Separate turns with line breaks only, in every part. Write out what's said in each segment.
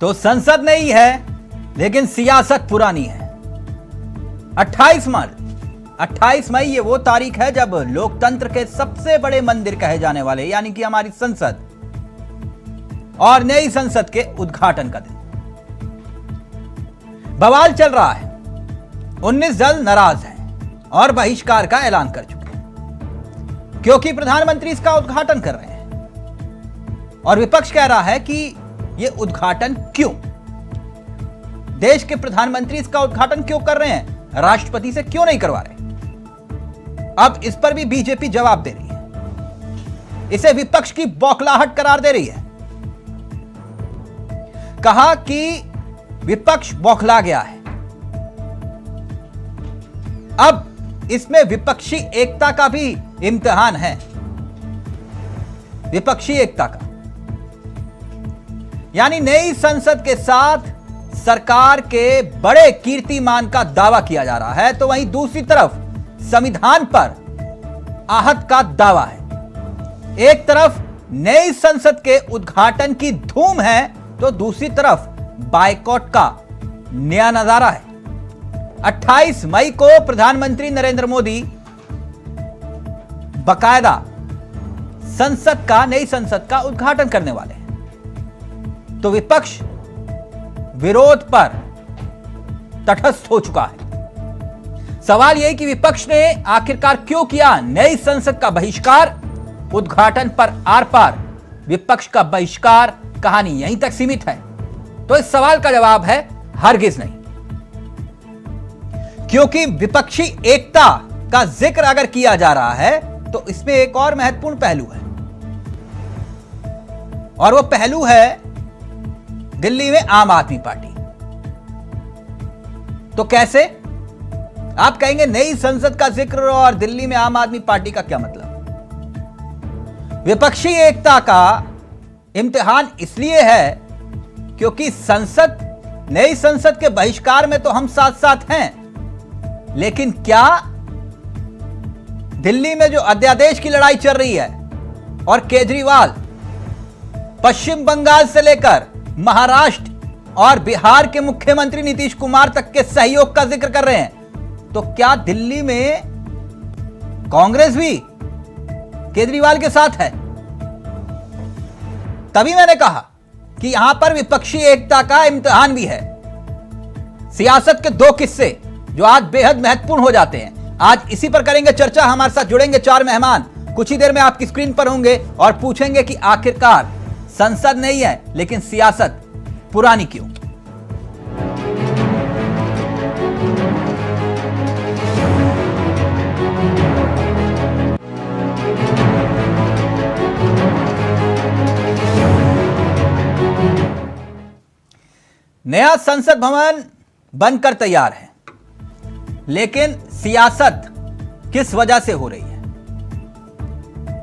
तो संसद नई है लेकिन सियासत पुरानी है। 28 मई ये वो तारीख है जब लोकतंत्र के सबसे बड़े मंदिर कहे जाने वाले यानी कि हमारी संसद और नई संसद के उद्घाटन का दिन। बवाल चल रहा है। 19 दल नाराज हैं और बहिष्कार का ऐलान कर चुके हैं क्योंकि प्रधानमंत्री इसका उद्घाटन कर रहे हैं और विपक्ष कह रहा है कि यह उद्घाटन क्यों, देश के प्रधानमंत्री इसका उद्घाटन क्यों कर रहे हैं, राष्ट्रपति से क्यों नहीं करवा रहे। अब इस पर भी बीजेपी जवाब दे रही है, इसे विपक्ष की बौखलाहट करार दे रही है। कहा कि विपक्ष बौखला गया है। अब इसमें विपक्षी एकता का भी इम्तिहान है, विपक्षी एकता का, यानी नई संसद के साथ सरकार के बड़े कीर्तिमान का दावा किया जा रहा है, तो वहीं दूसरी तरफ संविधान पर आहत का दावा है। एक तरफ नई संसद के उद्घाटन की धूम है तो दूसरी तरफ बायकॉट का नया नजारा है। 28 मई को प्रधानमंत्री नरेंद्र मोदी बकायदा नई संसद का उद्घाटन करने वाले हैं, तो विपक्ष विरोध पर तटस्थ हो चुका है। सवाल यह कि विपक्ष ने आखिरकार क्यों किया नई संसद का बहिष्कार। उद्घाटन पर आर पार विपक्ष का बहिष्कार, कहानी यहीं तक सीमित है। तो इस सवाल का जवाब है हरगिज नहीं, क्योंकि विपक्षी एकता का जिक्र अगर किया जा रहा है तो इसमें एक और महत्वपूर्ण पहलू है और वो पहलू है दिल्ली में आम आदमी पार्टी। तो कैसे? आप कहेंगे नई संसद का जिक्र और दिल्ली में आम आदमी पार्टी का क्या मतलब? विपक्षी एकता का इम्तिहान इसलिए है क्योंकि नई संसद के बहिष्कार में तो हम साथ साथ हैं, लेकिन क्या दिल्ली में जो अध्यादेश की लड़ाई चल रही है और केजरीवाल पश्चिम बंगाल से लेकर महाराष्ट्र और बिहार के मुख्यमंत्री नीतीश कुमार तक के सहयोग का जिक्र कर रहे हैं, तो क्या दिल्ली में कांग्रेस भी केजरीवाल के साथ है? तभी मैंने कहा कि यहां पर विपक्षी एकता का इम्तिहान भी है। सियासत के दो किस्से जो आज बेहद महत्वपूर्ण हो जाते हैं, आज इसी पर करेंगे चर्चा। हमारे साथ जुड़ेंगे 4 मेहमान, कुछ ही देर में आपकी स्क्रीन पर होंगे और पूछेंगे कि आखिरकार संसद नहीं है लेकिन सियासत पुरानी क्यों। नया संसद भवन बनकर तैयार है, लेकिन सियासत किस वजह से हो रही है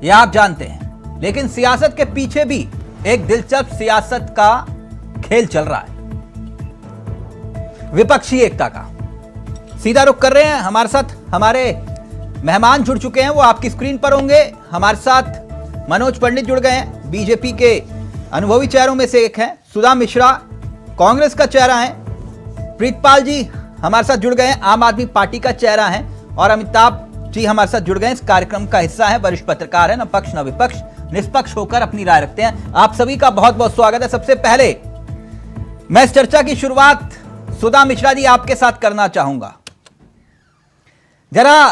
यह आप जानते हैं। लेकिन सियासत के पीछे भी एक दिलचस्प सियासत का खेल चल रहा है, विपक्षी एकता का। सीधा रुख कर रहे हैं, हमारे साथ हमारे मेहमान जुड़ चुके हैं, वो आपकी स्क्रीन पर होंगे। हमारे साथ मनोज पंडित जुड़ गए हैं, बीजेपी के अनुभवी चेहरों में से एक हैं। सुधा मिश्रा कांग्रेस का चेहरा है। प्रीतपाल जी हमारे साथ जुड़ गए हैं, आम आदमी पार्टी का चेहरा है। और अमिताभ जी हमारे साथ जुड़ गए हैं, इस कार्यक्रम का हिस्सा है, वरिष्ठ पत्रकार है, न पक्ष न विपक्ष, निष्पक्ष होकर अपनी राय रखते हैं। आप सभी का बहुत बहुत स्वागत है। सबसे पहले मैं इस चर्चा की शुरुआत सुधा मिश्रा जी आपके साथ करना चाहूंगा। जरा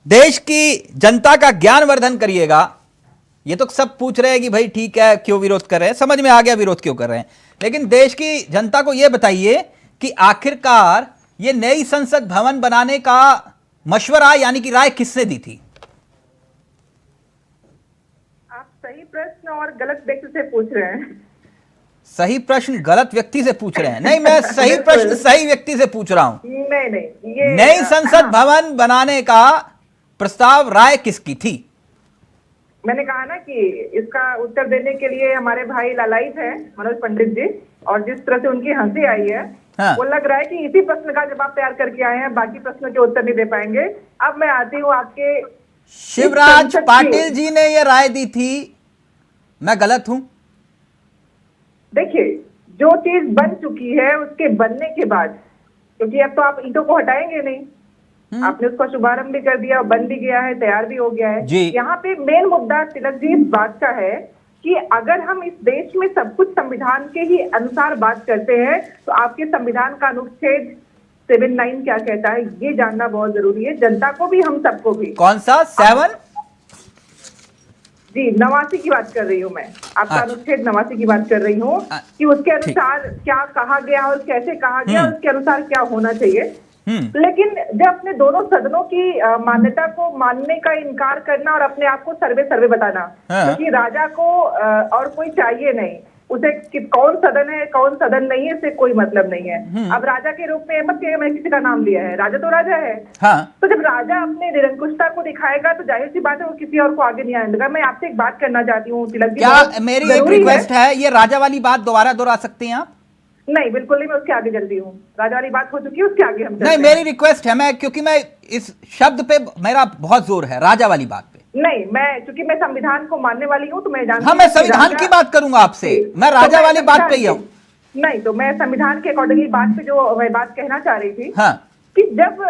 देश की जनता का ज्ञानवर्धन करिएगा। ये तो सब पूछ रहे हैं कि भाई ठीक है क्यों विरोध कर रहे हैं, समझ में आ गया विरोध क्यों कर रहे हैं, लेकिन देश की जनता को यह बताइए कि आखिरकार ये नई संसद भवन बनाने का मशवरा यानी कि राय किसने दी थी?
आप सही प्रश्न और गलत व्यक्ति से पूछ रहे हैं।
सही प्रश्न गलत व्यक्ति से पूछ रहे हैं? नहीं, मैं सही प्रश्न सही व्यक्ति से पूछ रहा हूं।
नहीं, ये
नई संसद भवन बनाने का प्रस्ताव राय किसकी थी?
मैंने कहा ना कि इसका उत्तर देने के लिए हमारे भाई लालायित है मनोज पंडित जी, और जिस तरह से उनकी हंसी आई है,
हाँ।
वो लग रहा है कि इसी प्रश्न का जवाब तैयार करके आए हैं, बाकी प्रश्नों के उत्तर नहीं दे पाएंगे। अब मैं आती हूँ आपके
शिवराज पाटिल जी ने यह राय दी थी, मैं गलत हूं?
देखिए, जो चीज बन चुकी है उसके बनने के बाद, क्योंकि अब तो आप ईंटों को हटाएंगे नहीं, आपने उसका शुभारंभ भी कर दिया, बन भी गया है, तैयार भी हो गया है।
जी।
यहाँ पे मेन मुद्दा तिलक जी इस बात का है कि अगर हम इस देश में सब कुछ संविधान के ही अनुसार बात करते हैं तो आपके संविधान का अनुच्छेद 79 क्या कहता है ये जानना बहुत जरूरी है, जनता को भी, हम सबको भी।
कौन सा 7?
जी, 89 की बात कर रही हूँ मैं, आपका
अच्छा।
अनुच्छेद 89 की बात कर रही हूँ कि उसके अनुसार क्या कहा गया और कैसे कहा गया, उसके अनुसार क्या होना चाहिए। लेकिन जब अपने दोनों सदनों की मान्यता को मानने का इनकार करना और अपने आप को सर्वे बताना, क्योंकि राजा को और कोई चाहिए नहीं, उसे कि कौन सदन है कौन सदन नहीं है इससे कोई मतलब नहीं है। अब राजा के रूप में मत कहिए मैं किसी का नाम लिया है, राजा तो राजा है।
हाँ।
तो जब राजा अपने निरंकुशता को दिखाएगा तो जाहिर सी बात है वो किसी और को आगे नहीं आने देगा। मैं आपसे एक बात करना चाहती हूँ तिलक जी,
क्या मेरी एक रिक्वेस्ट है, ये राजा वाली बात दोबारा दोहरा सकती हैं आप?
नहीं, बिल्कुल नहीं, मैं उसके आगे जल्दी हूँ, राजा वाली बात हो चुकी है, उसके आगे हम
नहीं, मेरी रिक्वेस्ट है, मैं क्योंकि मैं इस शब्द पे मेरा बहुत जोर है, राजा वाली बात पे।
नहीं, मैं चूंकि मैं संविधान को मानने वाली हूँ तो मैं जानती
हाँ, मैं संविधान की बात करूंगा आपसे, मैं राजा वाली बात पे ही हूँ।
नहीं, तो मैं संविधान के अकॉर्डिंगली बात पे जो मैं बात कहना चाह रही थी,
हाँ,
कि जब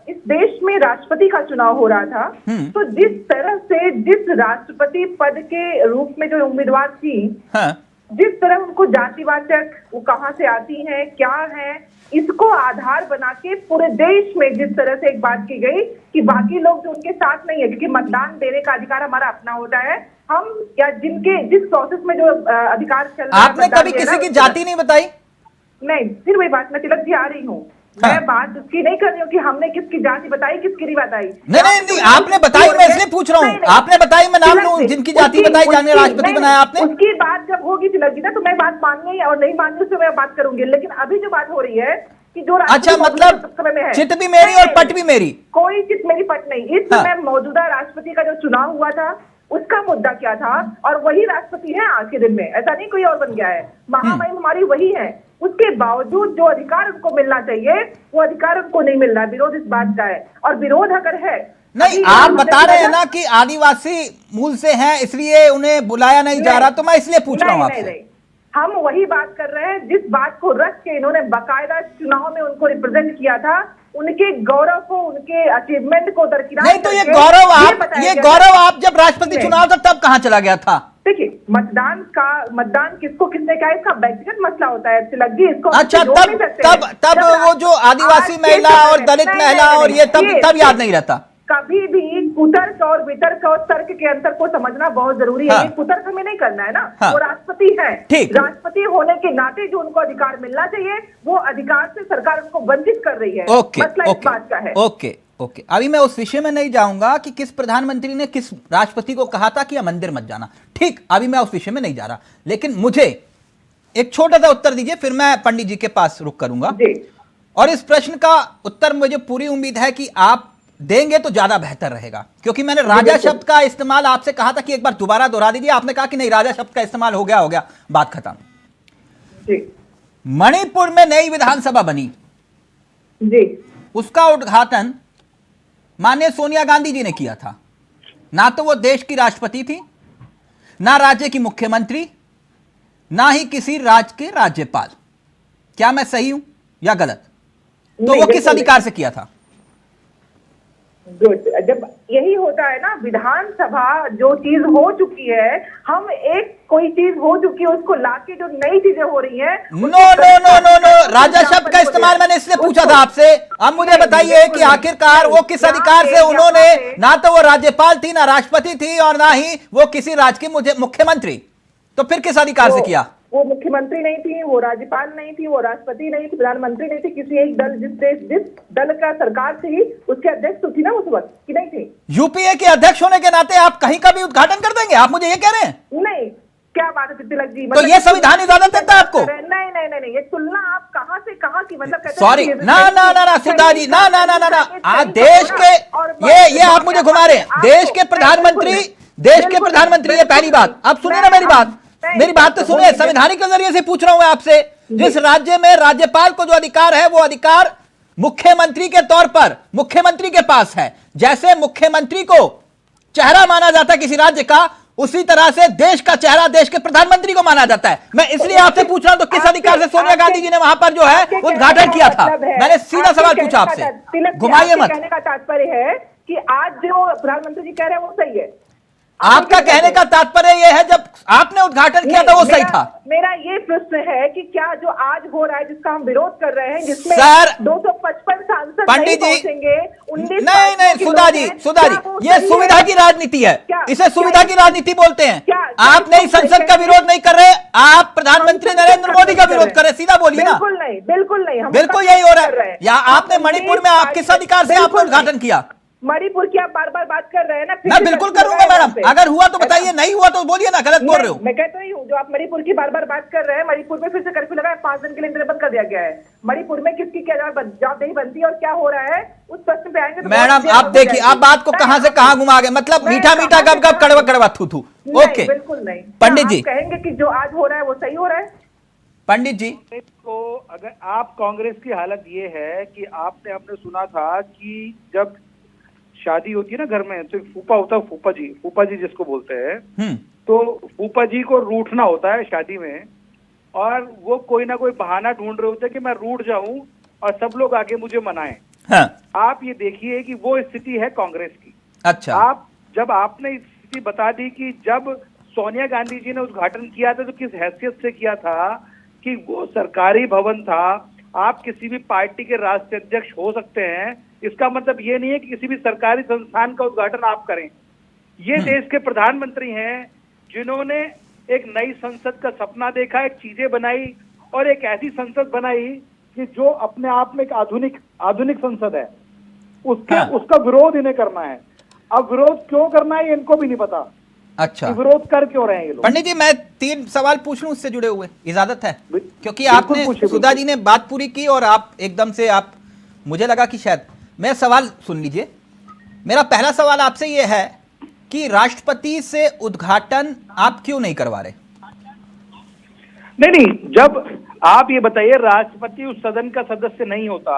इस देश में राष्ट्रपति का चुनाव हो रहा था तो जिस तरह से जिस राष्ट्रपति पद के रूप में जो उम्मीदवार थी,
हाँ,
जिस तरह उनको जातिवाचक, वो कहाँ से आती हैं, क्या है, इसको आधार बना के पूरे देश में जिस तरह से एक बात की गई कि बाकी लोग जो उनके साथ नहीं है, क्योंकि मतदान देने का अधिकार हमारा अपना होता है, हम या जिनके जिस प्रोसेस में जो अधिकार चल रहा है,
आपने कभी किसी की जाति नहीं बताई?
नहीं, फिर वही बात मैं तिलक जी आ रही हूँ, मैं बात उसकी नहीं कर रही हूँ कि हमने किसकी जाति बताई किसकी नहीं बताई।
नहीं, आपने बताई, मैं इसलिए पूछ रहा हूँ, आपने बताई, मैं नाम लूं, जिनकी जाति बताई जाने राष्ट्रपति बनाया आपने।
उसकी बात जब होगी तिलक जी ना तो मैं बात माननी और नहीं माननी उससे मैं बात करूंगी, लेकिन अभी जो बात हो रही है कि जो
अच्छा, मतलब चित भी मेरी और पट भी मेरी,
कोई चित मेरी पट नहीं। इस समय मौजूदा राष्ट्रपति का जो चुनाव हुआ था उसका मुद्दा क्या था, और वही राष्ट्रपति है आज के दिन में, ऐसा नहीं कोई और बन गया है, महामहिम हमारी वही है। उसके बावजूद जो अधिकार उनको मिलना चाहिए वो अधिकार उनको नहीं मिल रहा, विरोध इस बात का है। और विरोध अगर है,
नहीं, आप बता रहे हैं ना कि आदिवासी मूल से हैं इसलिए उन्हें बुलाया नहीं जा रहा, तो मैं इसलिए पूछ रहा हूँ आपसे।
हम वही बात कर रहे हैं जिस बात को रख के इन्होंने बाकायदा चुनाव में उनको रिप्रेजेंट किया था, उनके गौरव को, उनके अचीवमेंट को दरकिनार
नहीं, तो ये गौरव आप जब राष्ट्रपति चुनाव था तब कहाँ चला गया था?
देखिए, मतदान किसको किसने कहा इसका व्यक्तिगत मसला होता है तिलक जी, इसको
अच्छा, तब वो जो आदिवासी महिला और दलित महिला और ये तब याद नहीं रहता।
कभी भी कुतर्क और वितर्क और तर्क के अंतर को समझना बहुत जरूरी है। कुतर्क हमें नहीं करना है ना, वो राष्ट्रपति है, राष्ट्रपति होने के नाते जो उनको अधिकार मिलना चाहिए वो अधिकार से सरकार उनको वंचित कर रही है। मसला इस बात का है।
ओके, अभी मैं उस विषय में नहीं जाऊंगा कि किस प्रधानमंत्री ने किस राष्ट्रपति को कहा था कि मंदिर मत जाना, ठीक, अभी मैं उस विषय में नहीं जा रहा, लेकिन मुझे एक छोटा सा उत्तर दीजिए, फिर मैं पंडित जी के पास रुक करूंगा। और इस प्रश्न का उत्तर मुझे पूरी उम्मीद है कि आप देंगे तो ज्यादा बेहतर रहेगा, क्योंकि मैंने राजा शब्द का इस्तेमाल आपसे कहा था कि एक बार दोबारा दोहरा दीजिए, आपने कहा कि नहीं राजा शब्द का इस्तेमाल हो गया, बात खत्म। मणिपुर में नई विधानसभा बनी
जी,
उसका उद्घाटन माननीय सोनिया गांधी जी ने किया था। ना तो वो देश की राष्ट्रपति थी, ना राज्य की मुख्यमंत्री, ना ही किसी राज्य के राज्यपाल। क्या मैं सही हूं या गलत? तो वो किस अधिकार से किया था?
गुड, जब यही होता है ना, विधानसभा जो चीज हो चुकी है, हम एक कोई चीज हो चुकी है उसको लाके जो नई चीजें हो रही हैं।
नो, राजा शब्द का इस्तेमाल मैंने इसलिए पूछा था आपसे। अब मुझे बताइए कि आखिरकार वो किस अधिकार से उन्होंने, ना तो वो राज्यपाल थी, ना राष्ट्रपति थी, और ना ही वो किसी राज्य की मुख्यमंत्री, तो फिर किस अधिकार से किया?
वो मुख्यमंत्री नहीं थी, वो राज्यपाल नहीं थी, वो राष्ट्रपति नहीं थी, प्रधानमंत्री नहीं थी, किसी एक दल जिस दल का सरकार थी उसके अध्यक्ष तो थी ना उस वक्त, कि नहीं थी? यूपीए
के अध्यक्ष होने के नाते आप कहीं का भी उद्घाटन कर देंगे, आप मुझे ये कह रहे हैं?
नहीं, क्या बात है तिलक जी,
तो ये संविधान इजाजत देता है आपको?
नहीं, ये तुलना आप कहाँ से कहाँ की, मतलब
सॉरी, ना सुधा जी, ना देश के ये आप मुझे घुमा रहे हैं। देश के प्रधानमंत्री ये पहली बात। अब सुनिए ना मेरी बात तो सुनिए, संवैधानिक के जरिए से पूछ रहा हूं मैं आपसे। जिस राज्य में राज्यपाल को जो अधिकार है वो अधिकार मुख्यमंत्री के तौर पर मुख्यमंत्री के पास है। जैसे मुख्यमंत्री को चेहरा माना जाता है किसी राज्य का, उसी तरह से देश का चेहरा देश के प्रधानमंत्री को माना जाता है। मैं इसलिए आपसे पूछ रहा हूं, तो किस अधिकार से सोनिया गांधी जी ने वहां पर जो है उद्घाटन किया था? मैंने सीधा सवाल पूछा आपसे, घुमाइए मत।
कहने का तात्पर्य है कि आज जो प्रधानमंत्री जी कह रहे हैं वो सही है।
आपका कहने का तात्पर्य यह है जब आपने उद्घाटन किया था वो सही था।
मेरा ये प्रश्न है कि क्या जो आज हो रहा है, जिसका हम विरोध कर रहे हैं, जिसमें
सर
255 सांसद
पंडित जी
पहुंचेंगे, 19
नहीं सुधा जी ये सुविधा की राजनीति है, इसे सुविधा की राजनीति बोलते हैं। आप नई संसद का विरोध नहीं कर रहे, आप प्रधानमंत्री नरेंद्र मोदी का विरोध कर रहे। सीधा बोलिए ना।
बिल्कुल नहीं,
बिल्कुल यही हो रहा है। या आपने मणिपुर में आप किस अधिकार से आपने उद्घाटन किया?
मणिपुर की आप बार बार बात कर रहे हैं ना।
मैं बिल्कुल करूंगा मैडम, अगर हुआ तो बताइए, नहीं हुआ तो बोलिए ना, गलत बोल रहे हो।
मैं कहता ही हूँ, जो आप मणिपुर की बार बार बात कर रहे हैं, मणिपुर में फिर से कर्फ्यू लगा है, 5 दिन के लिए इंतजाम कर दिया गया है। मणिपुर में किसकी क्या जवाबदेही बनती है और क्या हो रहा है, उस प्रश्न पे आएंगे।
मैडम आप देखिए, आप बात को कहां से कहां घुमा गए, मतलब मीठा मीठा गप गप कड़वा कड़वा थू थू। ओके
बिल्कुल नहीं।
पंडित जी
कहेंगे कि जो आज हो रहा है वो सही हो रहा है?
पंडित जी
तो अगर आप कांग्रेस की हालत ये है कि आपने सुना था कि जब शादी होती है ना घर में, तो फूफा होता है, फूफा जी जिसको बोलते हैं, तो फूफा जी को रूठना होता है शादी में, और वो कोई ना कोई बहाना ढूंढ रहे होते हैं कि मैं रूठ जाऊं और सब लोग आगे मुझे मनाएं।
हाँ।
आप ये देखिए कि वो स्थिति है कांग्रेस की।
अच्छा,
जब आपने स्थिति बता दी कि जब सोनिया गांधी जी ने उद्घाटन किया था तो किस हैसियत से किया था, कि वो सरकारी भवन था। आप किसी भी पार्टी के राष्ट्रीय अध्यक्ष हो सकते हैं, इसका मतलब ये नहीं है कि किसी भी सरकारी संस्थान का उद्घाटन आप करें। ये देश के प्रधानमंत्री हैं जिन्होंने एक नई संसद का सपना देखा, एक चीजें बनाई और एक ऐसी संसद बनाई कि जो अपने आप में एक आधुनिक संसद है। उसका विरोध इन्हें करना है। अब विरोध क्यों करना है इनको भी नहीं पता।
अच्छा,
विरोध कर क्यों रहे हैं ये लोग?
पंडित जी मैं 3 सवाल पूछ लूं उससे जुड़े हुए, इजाजत है? क्योंकि आपने सुधा जी ने बात पूरी की और आप एकदम से मुझे लगा कि शायद मेरा सवाल सुन लीजिए। मेरा पहला सवाल आपसे यह है कि राष्ट्रपति से उद्घाटन आप क्यों नहीं करवा रहे?
नहीं, जब आप ये बताइए, राष्ट्रपति उस सदन का सदस्य नहीं होता।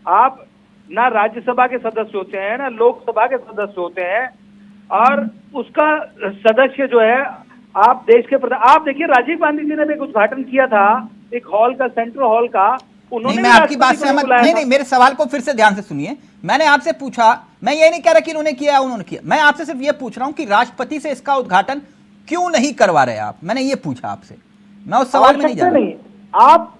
आप ना राज्यसभा के सदस्य होते हैं ना लोकसभा के सदस्य होते हैं, और उसका सदस्य जो है आप देश के प्रधान। आप देखिए राजीव गांधी जी ने भी एक उद्घाटन किया था एक हॉल का, सेंट्रल हॉल का। उन्होंने
मैं आपकी बात से सहमत नहीं, मेरे सवाल को फिर से ध्यान से सुनिए। मैंने आपसे पूछा, मैं ये नहीं कह रहा कि उन्होंने किया उन्होंने किया, मैं आपसे सिर्फ ये पूछ रहा हूं कि राष्ट्रपति से इसका उद्घाटन क्यों नहीं करवा रहे आप? मैंने ये पूछा आपसे, मैं उस सवाल में नहीं जा रहा।
आप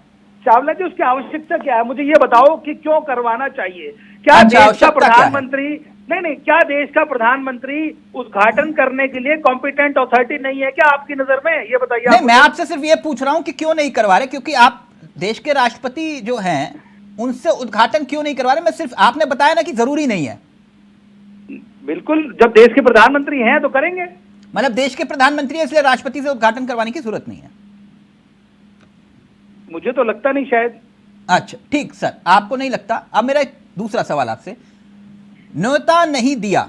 चावला जी उसकी आवश्यकता क्या है मुझे ये बताओ कि क्यों करवाना चाहिए? क्या देश का प्रधानमंत्री नहीं, क्या देश का प्रधानमंत्री उद्घाटन करने के लिए कॉम्पिटेंट अथॉरिटी नहीं है क्या आपकी नजर में? ये बताइए।
नहीं, मैं आपसे सिर्फ ये पूछ रहा हूं कि क्यों नहीं करवा रहे, क्योंकि आप देश के राष्ट्रपति जो हैं उनसे उद्घाटन क्यों नहीं करवा रहे? मैं सिर्फ, आपने बताया ना कि जरूरी नहीं है।
बिल्कुल, जब देश के प्रधानमंत्री हैं तो करेंगे।
मतलब देश के प्रधानमंत्री है इसलिए राष्ट्रपति से उद्घाटन करवाने की जरूरत नहीं है?
मुझे तो लगता नहीं शायद।
अच्छा ठीक सर, आपको नहीं लगता। अब मेरा एक दूसरा सवाल आपसे, न्योता नहीं दिया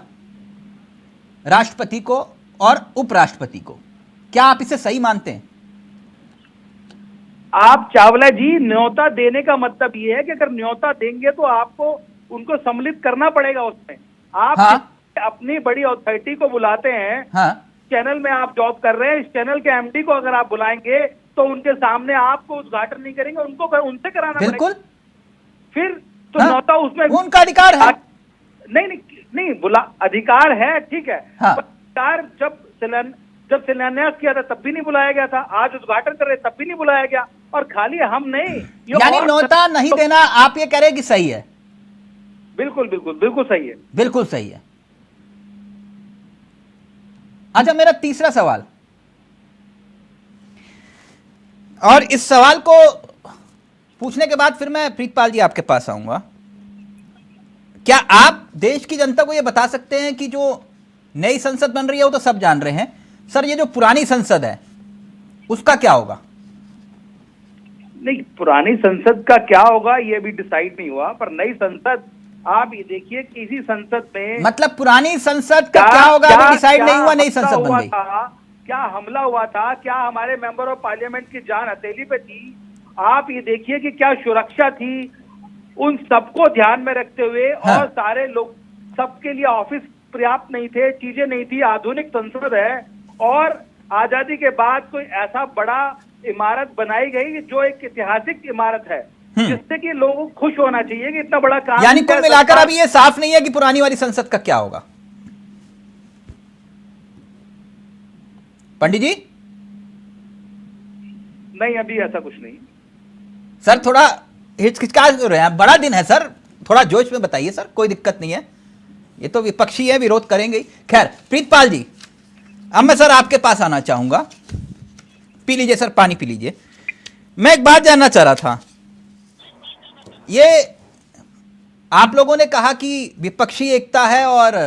राष्ट्रपति को और उपराष्ट्रपति को, क्या आप इसे सही मानते हैं?
आप चावला जी, न्योता देने का मतलब ये है कि अगर न्योता देंगे तो आपको उनको सम्मिलित करना पड़ेगा उसमें। आप अपनी बड़ी अथॉरिटी को बुलाते हैं। चैनल में आप जॉब कर रहे हैं, इस चैनल के एमडी को अगर आप बुलाएंगे तो उनके सामने आपको उद्घाटन नहीं करेंगे, उनसे कराना
बिल्कुल।
फिर तो न्योता उसमें
उनका अधिकार है।
नहीं, अधिकार है, ठीक है। अधिकार जब शिलान्यास किया था तब भी नहीं बुलाया गया था, आज उद्घाटन कर रहे तब भी नहीं बुलाया गया, और खाली हम नहीं।
यानी न्योता नहीं देना आप ये कह रहे हैं कि सही है?
बिल्कुल सही है।
बिल्कुल सही है। अच्छा, मेरा तीसरा सवाल, और इस सवाल को पूछने के बाद फिर मैं प्रीतपाल जी आपके पास आऊंगा। क्या आप देश की जनता को यह बता सकते हैं कि जो नई संसद बन रही है वो तो सब जान रहे हैं, सर ये जो पुरानी संसद है उसका क्या होगा?
नहीं, पुरानी संसद का क्या होगा ये भी डिसाइड नहीं हुआ, पर नई संसद आप ये देखिए कि इसी संसद में,
मतलब पुरानी संसद का क्या होगा अभी डिसाइड नहीं हुआ, नई संसद बन गई।
क्या हमला हुआ था, क्या हमारे मेंबर ऑफ पार्लियामेंट की जान हथेली पे थी? आप ये देखिए कि क्या सुरक्षा थी, उन सबको ध्यान में रखते हुए। और सारे लोग, सबके लिए ऑफिस पर्याप्त नहीं थे, चीजें नहीं थी, आधुनिक संसद है, और आजादी के बाद कोई ऐसा बड़ा इमारत बनाई गई कि जो एक ऐतिहासिक इमारत है, जिससे कि लोगों को खुश होना चाहिए कि इतना बड़ा काम।
यानी कुल मिलाकर अभी ये साफ नहीं है कि पुरानी वाली संसद का क्या होगा। पंडित जी
नहीं, अभी ऐसा कुछ नहीं
सर, थोड़ा हिचकिचा रहे हैं, बड़ा दिन है सर, थोड़ा जोश में बताइए सर, कोई दिक्कत नहीं है, ये तो विपक्षी है, विरोध करेंगे ही। खैर प्रीतपाल जी, अब मैं सर आपके पास आना चाहूंगा, पी लीजिए सर, पानी पी लीजिए। मैं एक बात जानना चाह रहा था, ये आप लोगों ने कहा कि विपक्षी एकता है और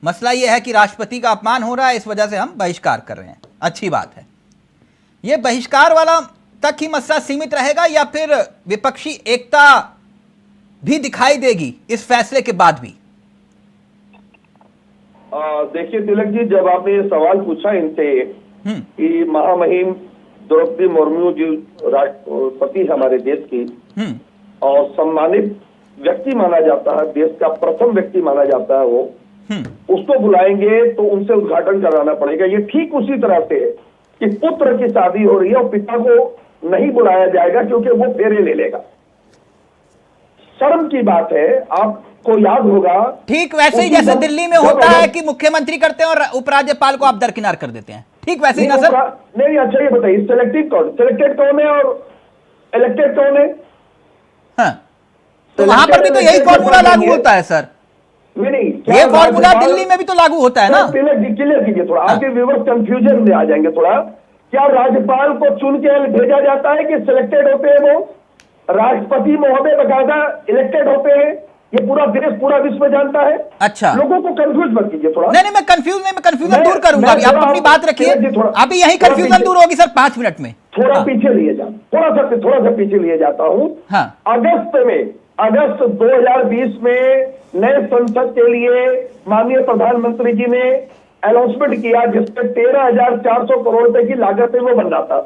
मसला ये है कि राष्ट्रपति का अपमान हो रहा है, इस वजह से हम बहिष्कार कर रहे हैं। अच्छी बात है, ये बहिष्कार वाला तक ही मसला सीमित रहेगा या फिर विपक्षी एकता भी दिखाई देगी इस फैसले के बाद भी?
देखिए तिलक जी, जब आपने ये सवाल पूछा इनसे कि महामहिम द्रौपदी मुर्मू जी राष्ट्रपति हमारे देश की और सम्मानित व्यक्ति माना जाता है, देश का प्रथम व्यक्ति माना जाता है, वो उसको बुलाएंगे तो उनसे उद्घाटन कराना पड़ेगा। ये ठीक उसी तरह से है कि पुत्र की शादी हो रही है और पिता को नहीं बुलाया जाएगा क्योंकि वो फेरे ले लेगा। शर्म की बात है, आपको याद होगा
ठीक वैसे ही जैसे दिल्ली में होता है कि मुख्यमंत्री करते हैं और उपराज्यपाल को आप दरकिनार कर देते हैं, ठीक वैसे ही ना सर?
नहीं, अच्छा ये बताइए, सिलेक्टेड कौन है और इलेक्टेड कौन है?
हाँ, तो वहां पर भी तो यही फॉर्मूला लागू होता है सर।
नहीं,
ये फॉर्मूला दिल्ली में भी तो लागू होता है ना?
क्लियर कीजिए थोड़ा, आपके व्यूअर्स कंफ्यूजन में आ जाएंगे थोड़ा। क्या राज्यपाल को चुन के भेजा जाता है कि सिलेक्टेड होते हैं वो? राष्ट्रपति महोदय बकायदा इलेक्टेड होते हैं, ये पूरा देश पूरा विश्व जानता है।
अच्छा,
लोगों को कंफ्यूज मत कीजिए थोड़ा।
नहीं, मैं कंफ्यूज नहीं, मैं कंफ्यूजन दूर करूंगा, आप अपनी बात रखिए, अभी यही कंफ्यूजन दूर होगी सर 5 मिनट में।
थोड़ा पीछे लिए जा, थोड़ा सा पीछे लिए जाता हूँ। अगस्त 2020 में नए संसद के लिए माननीय प्रधानमंत्री जी ने अनाउंसमेंट किया, जिसमें 13,400 करोड़ रुपए की लागत में वो बनना था।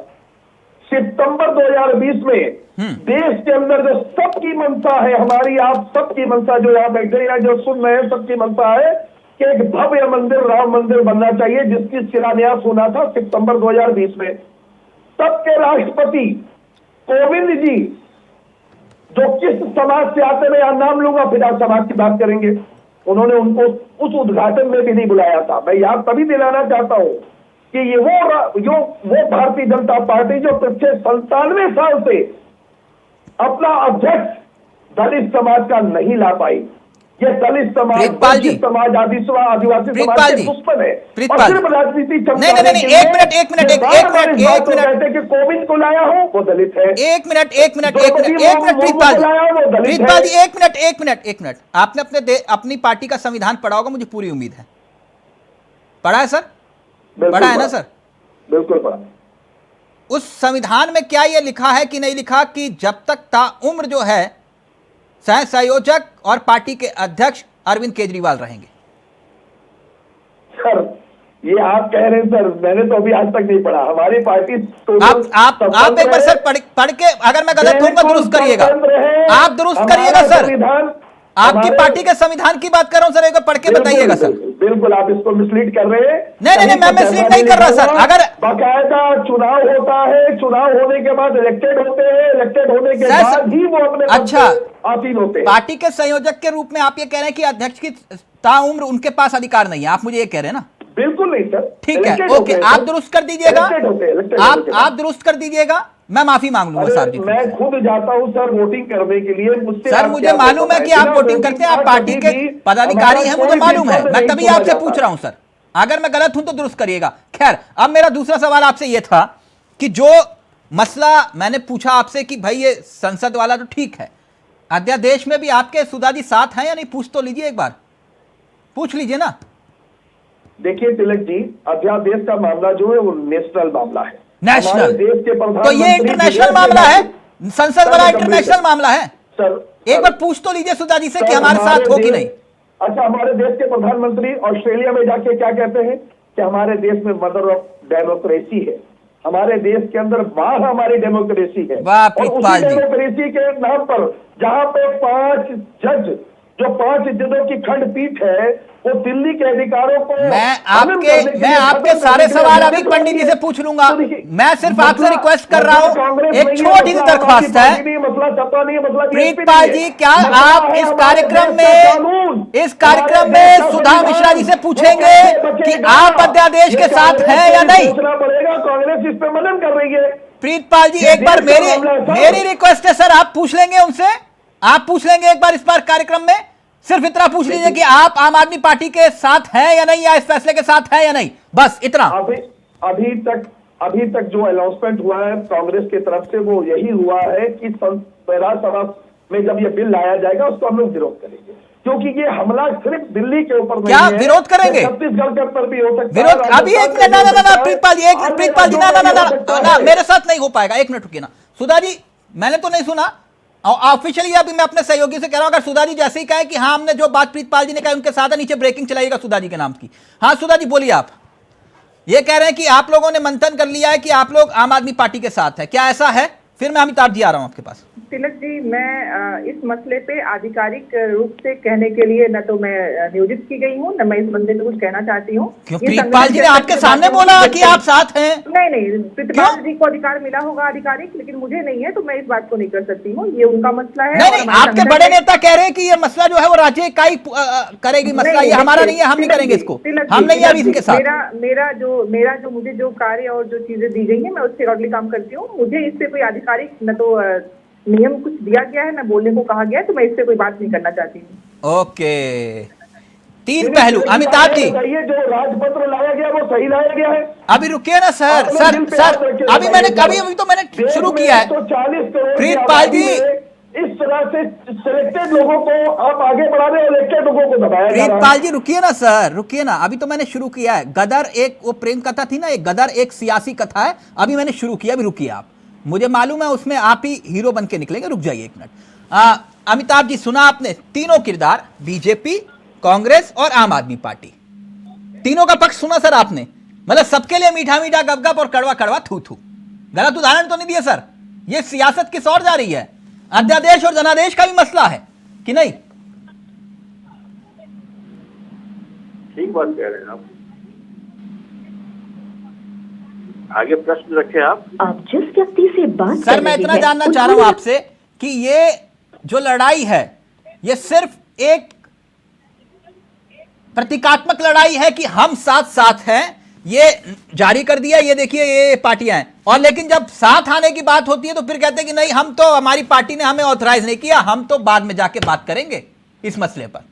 सितंबर 2020 में देश के अंदर जो सबकी मंशा है, हमारी आप सबकी मंशा, जो यहाँ बैठे या जो सुन रहे हैं, सबकी मंशा है कि एक भव्य मंदिर, राम मंदिर बनना चाहिए, जिसकी शिलान्यास होना था सितंबर 2020 में। तब के राष्ट्रपति कोविंद जी, जो किस समाज से आते, मैं यहां नाम लूंगा फिर आप समाज की बात करेंगे, उन्होंने उनको उस उद्घाटन में भी नहीं बुलाया था। मैं याद तभी दिलाना चाहता हूं कि ये वो भारतीय जनता पार्टी जो पिछले 97 साल से अपना अध्यक्ष दलित समाज का नहीं ला पाई, ये दलित समाज, समाज, आदिवासी समाज के दुश्मन है और सिर्फ राजनीति
नहीं, एक मिनट
कहते कि कोविंद को लाया हो वो दलित है।
एक मिनट प्रीतपाल जी, एक मिनट, आपने अपनी पार्टी का संविधान पढ़ा होगा, मुझे पूरी उम्मीद है। पढ़ा है सर? पढ़ा है ना सर?
बिल्कुल पढ़ा।
उस संविधान में क्या यह लिखा है कि नहीं लिखा कि जब तक ताउम्र जो है सह संयोजक और पार्टी के अध्यक्ष अरविंद केजरीवाल रहेंगे?
सर ये आप कह रहे हैं सर, मैंने तो अभी आज तक नहीं पढ़ा। हमारी पार्टी
आप एक बार सर पढ़ के, अगर मैं गलत हूं दुरुस्त करिएगा, आप दुरुस्त करिएगा सर। आपकी पार्टी के संविधान की बात कर रहा हूं सर, एक बार पढ़ के बताइएगा सर।
बिल्कुल, आप इसको मिसलीड कर रहे हैं।
नहीं, मैं मिसलीड नहीं कर रहा सर। अगर
बाकायदा चुनाव होता है, चुनाव होने के बाद इलेक्टेड होते हैं, इलेक्टेड होने के बाद ही वो अपने आसीन होते हैं।
पार्टी के संयोजक के रूप में आप ये कह रहे हैं कि अध्यक्ष की ताउम्र उनके पास अधिकार नहीं है, आप मुझे ये कह रहे हैं ना?
बिल्कुल नहीं सर।
ठीक है, ओके, आप दुरुस्त कर दीजिएगा, आप दुरुस्त कर दीजिएगा, मैं माफी मांग लूंगा सर जी।
मैं खुद जाता हूं सर वोटिंग करने के लिए, मुझसे
सर मुझे मालूम है कि आप वोटिंग करते हैं, आप पार्टी के पदाधिकारी हैं, मुझे मालूम है, मैं तभी आपसे पूछ रहा हूं सर। अगर मैं गलत हूं तो दुरुस्त करिएगा। खैर, अब मेरा दूसरा सवाल आपसे यह था कि जो मसला मैंने पूछा आपसे कि भाई ये संसद वाला तो ठीक है, अध्यादेश में भी आपके सुधा जी साथ हैं या नहीं, पूछ तो लीजिए, एक बार पूछ लीजिए ना।
देखिए तिलक जी, अध्यादेश का मामला जो है वो नेशनल मामला है,
नेशनल
देश के प्रधानमंत्री,
तो ये इंटरनेशनल मामला है, संसद वाला इंटरनेशनल मामला है
सर।
एक बार पूछ तो लीजिए सुधा जी से कि हमारे साथ हो कि नहीं।
अच्छा, हमारे देश के प्रधानमंत्री ऑस्ट्रेलिया में जाके क्या कहते हैं कि हमारे देश में मदर ऑफ डेमोक्रेसी है, हमारे देश के अंदर मां हमारी डेमोक्रेसी है। और उसी डेमोक्रेसी के नाम पर जहां पे 5 जज जो 5 जजों की खंडपीठ है, वो दिल्ली के अधिकारों को
मैं आपके सारे सवाल अभी पंडित जी से पूछ लूंगा। मैं सिर्फ आपसे रिक्वेस्ट कर रहा हूं, एक छोटी सी दरख्वास्त है। प्रीतपाल जी, क्या आप इस कार्यक्रम में सुधा मिश्रा जी से पूछेंगे कि आप अध्यादेश के साथ हैं या नहीं?
कांग्रेस इस पे मनन कर रही है।
प्रीतपाल जी, एक बार मेरी रिक्वेस्ट है सर, आप पूछ लेंगे उनसे, आप पूछ लेंगे एक बार इस बार कार्यक्रम में, सिर्फ इतना पूछ लीजिए कि आप आम आदमी पार्टी के साथ हैं या नहीं, या इस फैसले के साथ है या नहीं, बस इतना।
अभी तक जो अनाउंसमेंट हुआ है कांग्रेस की तरफ से वो यही हुआ है कि राज्यसभा में जब ये बिल लाया जाएगा उसको हम लोग विरोध करेंगे, क्योंकि ये हमला सिर्फ दिल्ली के ऊपर नहीं है।
विरोध करेंगे?
छत्तीसगढ़ के ऊपर भी हो सकता है
विरोध। अभी एक मिनट, ना प्रीतपाल जी ना, मेरे साथ नहीं हो पाएगा, एक मिनट रुकिए ना। सुधा जी, मैंने तो नहीं सुना ऑफिशियली, अभी मैं अपने सहयोगी से कह रहा हूं, अगर सुधा जी जैसे ही कहे कि हाँ हमने जो बात प्रीतपाल जी ने कहा उनके साथ है, नीचे ब्रेकिंग चलाइएगा सुधा जी के नाम की। हाँ सुधा जी बोलिए। आप ये कह रहे हैं कि आप लोगों ने मंथन कर लिया है कि आप लोग आम आदमी पार्टी के साथ है, क्या ऐसा है? फिर मैं अमिताभ जी आ रहा हूं आपके पास।
तिलक जी, मैं इस मसले पे आधिकारिक रूप से कहने के लिए न तो मैं नियोजित की गई हूँ, न मैं इस मसले पे कुछ कहना चाहती हूँ।
प्रीतपाल जी ने आपके सामने बोला कि आप साथ हैं?
नहीं, प्रीतपाल जी को अधिकार मिला होगा आधिकारिक, लेकिन मुझे नहीं है, तो मैं इस बात को नहीं कर सकती हूँ, ये उनका मसला है।
नहीं, आपके बड़े नेता कह रहे हैं कि ये मसला जो है वो राज्य इकाई करेगी, मसला ये हमारा नहीं है, हम नहीं करेंगे इसको, हम नहीं है इसके साथ।
मेरा जो मुझे जो कार्य और जो चीजें दी गई है, मैं उससे अकॉर्डिंगली काम करती हूँ। मुझे इससे कोई आधिकारिक न तो नियम कुछ दिया गया है, ना बोलने को कहा गया है, तो मैं इससे कोई बात नहीं करना चाहती हूँ।
ओके, 3 पहलू। अमिताभ जी,
ये जो राजपत्र लाया गया वो सही लाया गया है?
अभी रुकिए ना सर, अभी तो मैंने शुरू किया है।
तो 40 करोड़
प्रीतपाल जी,
इस तरह से सिलेक्टेड लोगों को आप आगे बढ़ा रहे हो, इलेक्टेड लोगों को दबाया जा रहा है।
प्रीतपाल जी रुकिए ना सर, रुकिए ना, अभी तो मैंने शुरू किया है। गदर एक वो प्रेम कथा थी ना, एक गदर एक सियासी कथा है, अभी मैंने शुरू किया, अभी रुकिए आप, मुझे मालूम है उसमें आप ही हीरो बन के निकलेंगे, रुक जाइए एक मिनट। अमिताभ जी, सुना आपने तीनों किरदार, बीजेपी, कांग्रेस और आम आदमी पार्टी, तीनों का पक्ष सुना सर आपने? मतलब सबके लिए मीठा मीठा गप गप और कड़वा कड़वा थू थू। गलत उदाहरण तो नहीं दिए सर? ये सियासत किस ओर जा रही है? अध्यादेश और जनादेश का भी मसला है कि नहीं?
ठीक बात कह रहे हैं आप, आगे प्रश्न रखे आप
जिस व्यक्ति से बात
सर, मैं इतना जानना चाह रहा हूं आपसे कि ये जो लड़ाई है ये सिर्फ एक प्रतीकात्मक लड़ाई है कि हम साथ साथ हैं, ये जारी कर दिया, ये देखिए ये पार्टियां हैं, और लेकिन जब साथ आने की बात होती है तो फिर कहते हैं कि नहीं, हम तो, हमारी पार्टी ने हमें ऑथराइज नहीं किया, हम तो बाद में जाके बात करेंगे इस मसले पर।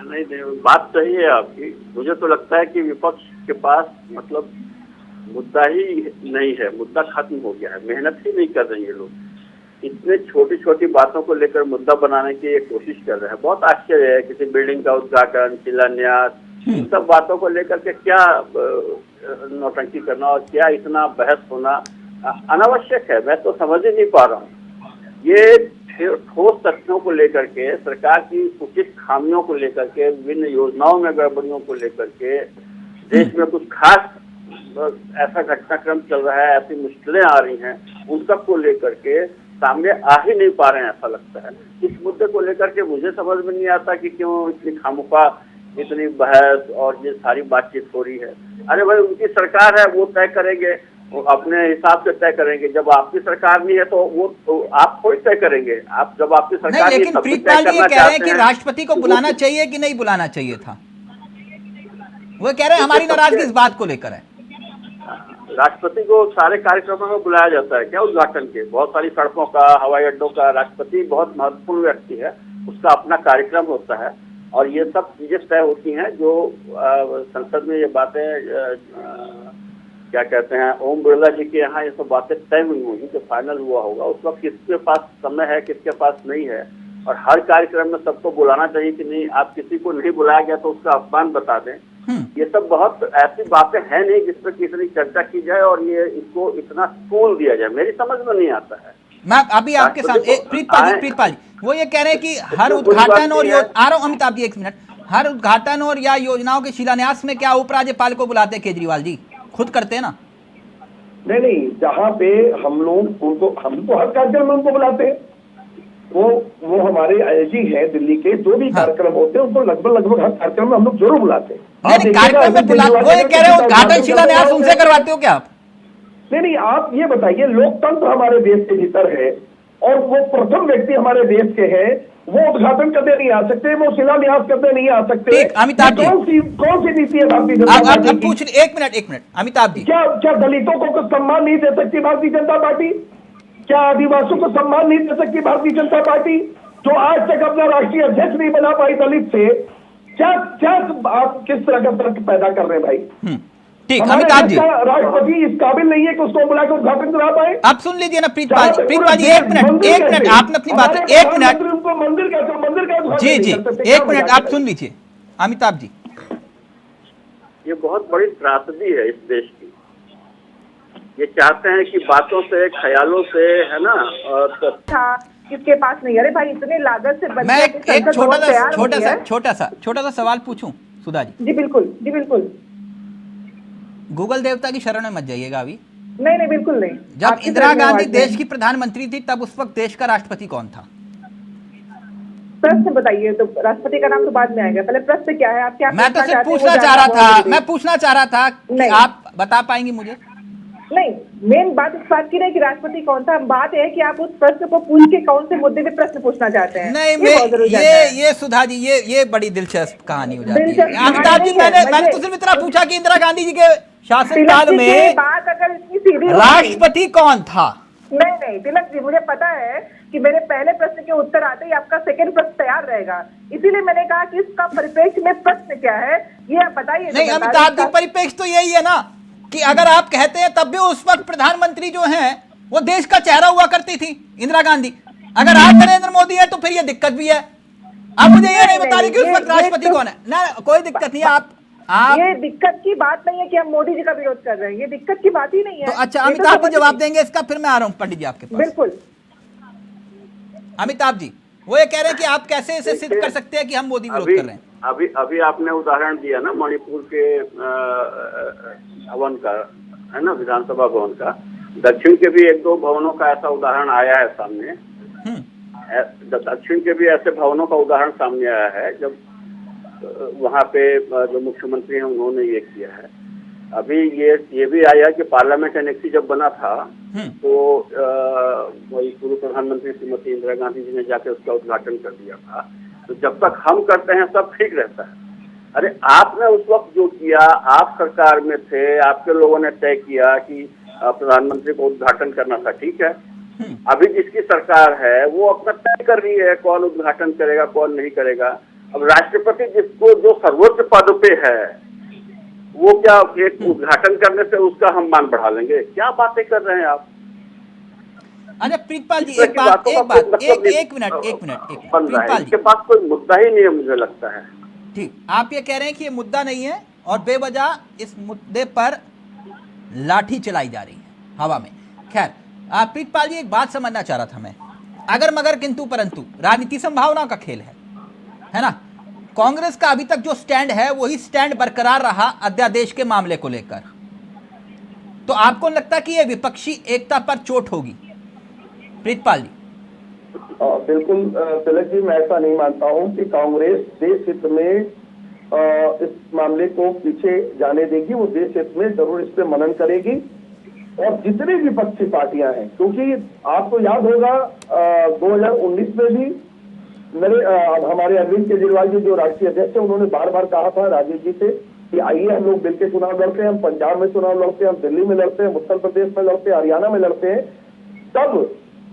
नहीं, बात सही है आपकी। मुझे तो लगता है कि विपक्ष के पास मतलब मुद्दा ही नहीं है, मुद्दा खत्म हो गया है, मेहनत ही नहीं कर रही है लोग, इतने छोटी छोटी बातों को लेकर मुद्दा बनाने की कोशिश कर रहे हैं। बहुत आश्चर्य है, किसी बिल्डिंग का उद्घाटन, शिलान्यास, इन सब बातों को लेकर के क्या नौटंकी करना और क्या इतना बहस होना अनावश्यक है, मैं तो समझ ही नहीं पा रहा हूँ। ये ठोस तथ्यों को लेकर के, सरकार की उचित खामियों को लेकर के, विभिन्न योजनाओं में गड़बड़ियों को लेकर के, देश में कुछ खास ऐसा घटनाक्रम चल रहा है, ऐसी मुश्किलें आ रही हैं, उन सब को लेकर के सामने आ ही नहीं पा रहे हैं, ऐसा लगता है। इस मुद्दे को लेकर के मुझे समझ में नहीं आता कि क्यों इतनी खामोखा इतनी बहस और ये सारी बातचीत हो रही है। अरे भाई, उनकी सरकार है, वो तय करेंगे, वो अपने हिसाब से तय करेंगे। जब आपकी सरकार नहीं है तो वो तो आप थोड़ी तय करेंगे, आप जब आपकी सरकार
नहीं, लेकिन प्रीतपाल जी कह रहे हैं कि राष्ट्रपति को बुलाना चाहिए कि नहीं बुलाना चाहिए था, वो कह रहे हैं हमारी नाराजगी इस बात को लेकर है।
राष्ट्रपति को सारे कार्यक्रमों में बुलाया जाता है क्या? उद्घाटन के, बहुत सारी सड़कों का, हवाई अड्डों का, राष्ट्रपति बहुत महत्वपूर्ण व्यक्ति है, उसका अपना कार्यक्रम होता है और ये सब चीजें तय होती हैं। जो संसद में ये बातें क्या कहते हैं, ओम बिरला जी के यहाँ ये सब बातें तय हुई होंगी, जो फाइनल हुआ होगा उस वक्त किसके पास समय है, किसके पास नहीं है, और हर कार्यक्रम में सबको बुलाना चाहिए कि नहीं, आप किसी को नहीं बुलाया गया तो उसका अपमान बता दें। ये सब बहुत ऐसी बातें हैं नहीं जिस पर किसी चर्चा की जाए और ये इसको इतना स्कूल दिया जाए, मेरी समझ में नहीं आता है।
मैं अभी आपके सामने प्रीतपाल जी वो ये कह रहे हैं कि हर उद्घाटन और आ रहा हूं अमिताभ जी, एक मिनट, हर उद्घाटन और या योजनाओं के शिलान्यास में क्या उपराज्यपाल को बुलाते हैं केजरीवाल जी? खुद करते हैं ना?
नहीं, जहाँ पे हम लोग उनको, हम तो हर कार्यक्रम में उनको बुलाते हैं, वो हमारे आईजी हैं दिल्ली के, जो भी कार्यक्रम होते हैं उनको लगभग हर कार्यक्रम में हम लोग जरूर बुलाते हैं।
नहीं, कार्यक्रम में बुला, वो ये कह रहे हो उद्घाटन शिलान्यास उनसे करवाते हो क्या आप?
नहीं, आप ये बताइए, लोकतंत्र हमारे देश के भीतर है और वो प्रथम व्यक्ति हमारे देश के हैं, वो उद्घाटन करने नहीं आ सकते, वो शिलान्यास करने नहीं आ सकते।
ठीक, अमिताभ जी,
कौन सी नीति है भारतीय जनता पार्टी की?
पूछ, एक मिनट अमिताभ जी,
क्या दलितों को कुछ सम्मान नहीं दे सकती भारतीय जनता पार्टी? क्या आदिवासियों को सम्मान नहीं दे सकती भारतीय जनता पार्टी, जो आज तक अपना राष्ट्रीय अध्यक्ष नहीं बना पाई दलित से? क्या आप किस तरह का तर्क पैदा कर रहे हैं भाई?
ठीक, अमिताभ जी,
राष्ट्रपति इस काबिल नहीं है कि उसको बुलाकर उद्घाटन करा पाए?
आप सुन लीजिए ना प्रीतपाल जी, एक मिनट आपने अपनी बात, एक मिनट,
मंदिर का
जी, एक मिनट आप सुन लीजिए अमिताभ जी।
ये बहुत बड़ी त्रासदी है इस देश की। ये चाहते हैं कि बातों से, ख्यालों से, है ना, और
किसके पास नहीं। अरे भाई, इतने लागत से
मैं एक छोटा सा सवाल पूछूं सुधा जी?
जी बिल्कुल।
गूगल देवता की शरण में मत जाइएगा अभी।
नहीं, बिल्कुल नहीं।
जब इंदिरा गांधी देश की प्रधानमंत्री थी तब उस वक्त देश का राष्ट्रपति कौन था?
प्रश्न बताइए। तो राष्ट्रपति का नाम तो बाद में आएगा, पहले प्रश्न क्या है? आप क्या?
मैं तो सिर्फ पूछना चाह रहा था कि आप बता पाएंगे मुझे?
नहीं, मेन बात इस बात की नहीं कि राष्ट्रपति कौन था, बात है कि आप उस प्रश्न को पूछ के कौन से मुद्दे पे प्रश्न पूछना चाहते हैं।
नहीं, ये सुधा जी, ये बड़ी दिलचस्प कहानी हो जाती है। अमिताभ जी, मैंने तो सिर्फ इतना पूछा कि इंदिरा गांधी जी के शासनकाल में
बात अगर इतनी सीधी
राष्ट्रपति कौन था?
नहीं तिलक जी, मुझे पता है कि मेरे पहले प्रश्न के उत्तर आते ही आपका सेकंड प्रश्न तैयार रहेगा, इसीलिए मैंने कहा कि इसका परिप्रेक्ष्य में प्रश्न क्या है ये आप बताइए।
नहीं अमिताभ जी, परिप्रेक्ष्य तो यही है ना कि अगर आप कहते हैं तब भी उस वक्त प्रधानमंत्री जो हैं वो देश का चेहरा हुआ करती थी इंदिरा गांधी। अगर आप नरेंद्र मोदी है तो फिर ये दिक्कत भी है। आप मुझे ये नहीं बता रहे कि उस वक्त राष्ट्रपति कौन है ना? कोई दिक्कत नहीं है। आप
ये दिक्कत की बात नहीं है कि हम मोदी जी का विरोध कर रहे हैं, ये दिक्कत की बात ही नहीं है।
तो अच्छा, अमिताभ जी जवाब देंगे इसका, फिर मैं आ रहा हूँ पंडित जी आपके पास।
बिल्कुल।
अमिताभ जी, वो ये कह रहे हैं कि आप कैसे इसे सिद्ध कर सकते हैं कि हम मोदी विरोध कर रहे हैं?
अभी आपने उदाहरण दिया ना मणिपुर के भवन का, है ना, विधानसभा भवन का। दक्षिण के भी एक दो भवनों का ऐसा उदाहरण आया है सामने। दक्षिण के भी ऐसे भवनों का उदाहरण सामने आया है जब वहाँ पे जो मुख्यमंत्री हैं उन्होंने ये किया है। अभी ये भी आया कि पार्लियामेंट एनेक्सी जब बना था तो वही पूर्व प्रधानमंत्री श्रीमती इंदिरा गांधी जी ने जाके उसका उद्घाटन कर दिया था। तो जब तक हम करते हैं सब ठीक रहता है। अरे आपने उस वक्त जो किया, आप सरकार में थे, आपके लोगों ने तय किया कि प्रधानमंत्री को उद्घाटन करना था, ठीक है। अभी जिसकी सरकार है वो अपना तय कर रही है कौन उद्घाटन करेगा कौन नहीं करेगा। अब राष्ट्रपति जिसको जो सर्वोच्च पद पे है वो क्या एक उद्घाटन करने से उसका हम मान बढ़ा लेंगे? क्या बातें कर रहे हैं आप?
अरे प्रीतपाल जी, एक मिनट प्रीतपाल जी,
इसके पास कोई मुद्दा ही नहीं है मुझे लगता है।
ठीक, आप ये कह रहे हैं कि ये मुद्दा नहीं है और बेवजह इस मुद्दे पर लाठी चलाई जा रही है हवा में। खैर, प्रीतपाल जी, एक बात समझना चाह रहा था मैं। अगर मगर किंतु परंतु राजनीति संभावना का खेल है ना? कांग्रेस का अभी तक जो स्टैंड है वही स्टैंड बरकरार रहा अध्यादेश के मामले को लेकर। तो आपको लगता है कि यह विपक्षी एकता पर चोट होगी? प्रीतपाल जी।
बिल्कुल तिलक जी, मैं ऐसा नहीं मानता हूं कि कांग्रेस देश हित में इस मामले को पीछे जाने देगी। वो देश हित में जरूर इस पे मनन करेगी और जितनी विपक्षी पार्टियां हैं, क्योंकि आपको याद होगा 2019 में भी हमारे अरविंद केजरीवाल जी जो राष्ट्रीय अध्यक्ष है उन्होंने बार बार कहा था राजीव जी से कि आइए हम लोग मिलकर चुनाव लड़ते हैं, हम पंजाब में चुनाव लड़ते हैं, हम दिल्ली में लड़ते हैं, उत्तर प्रदेश में लड़ते हैं, हरियाणा में लड़ते हैं। तब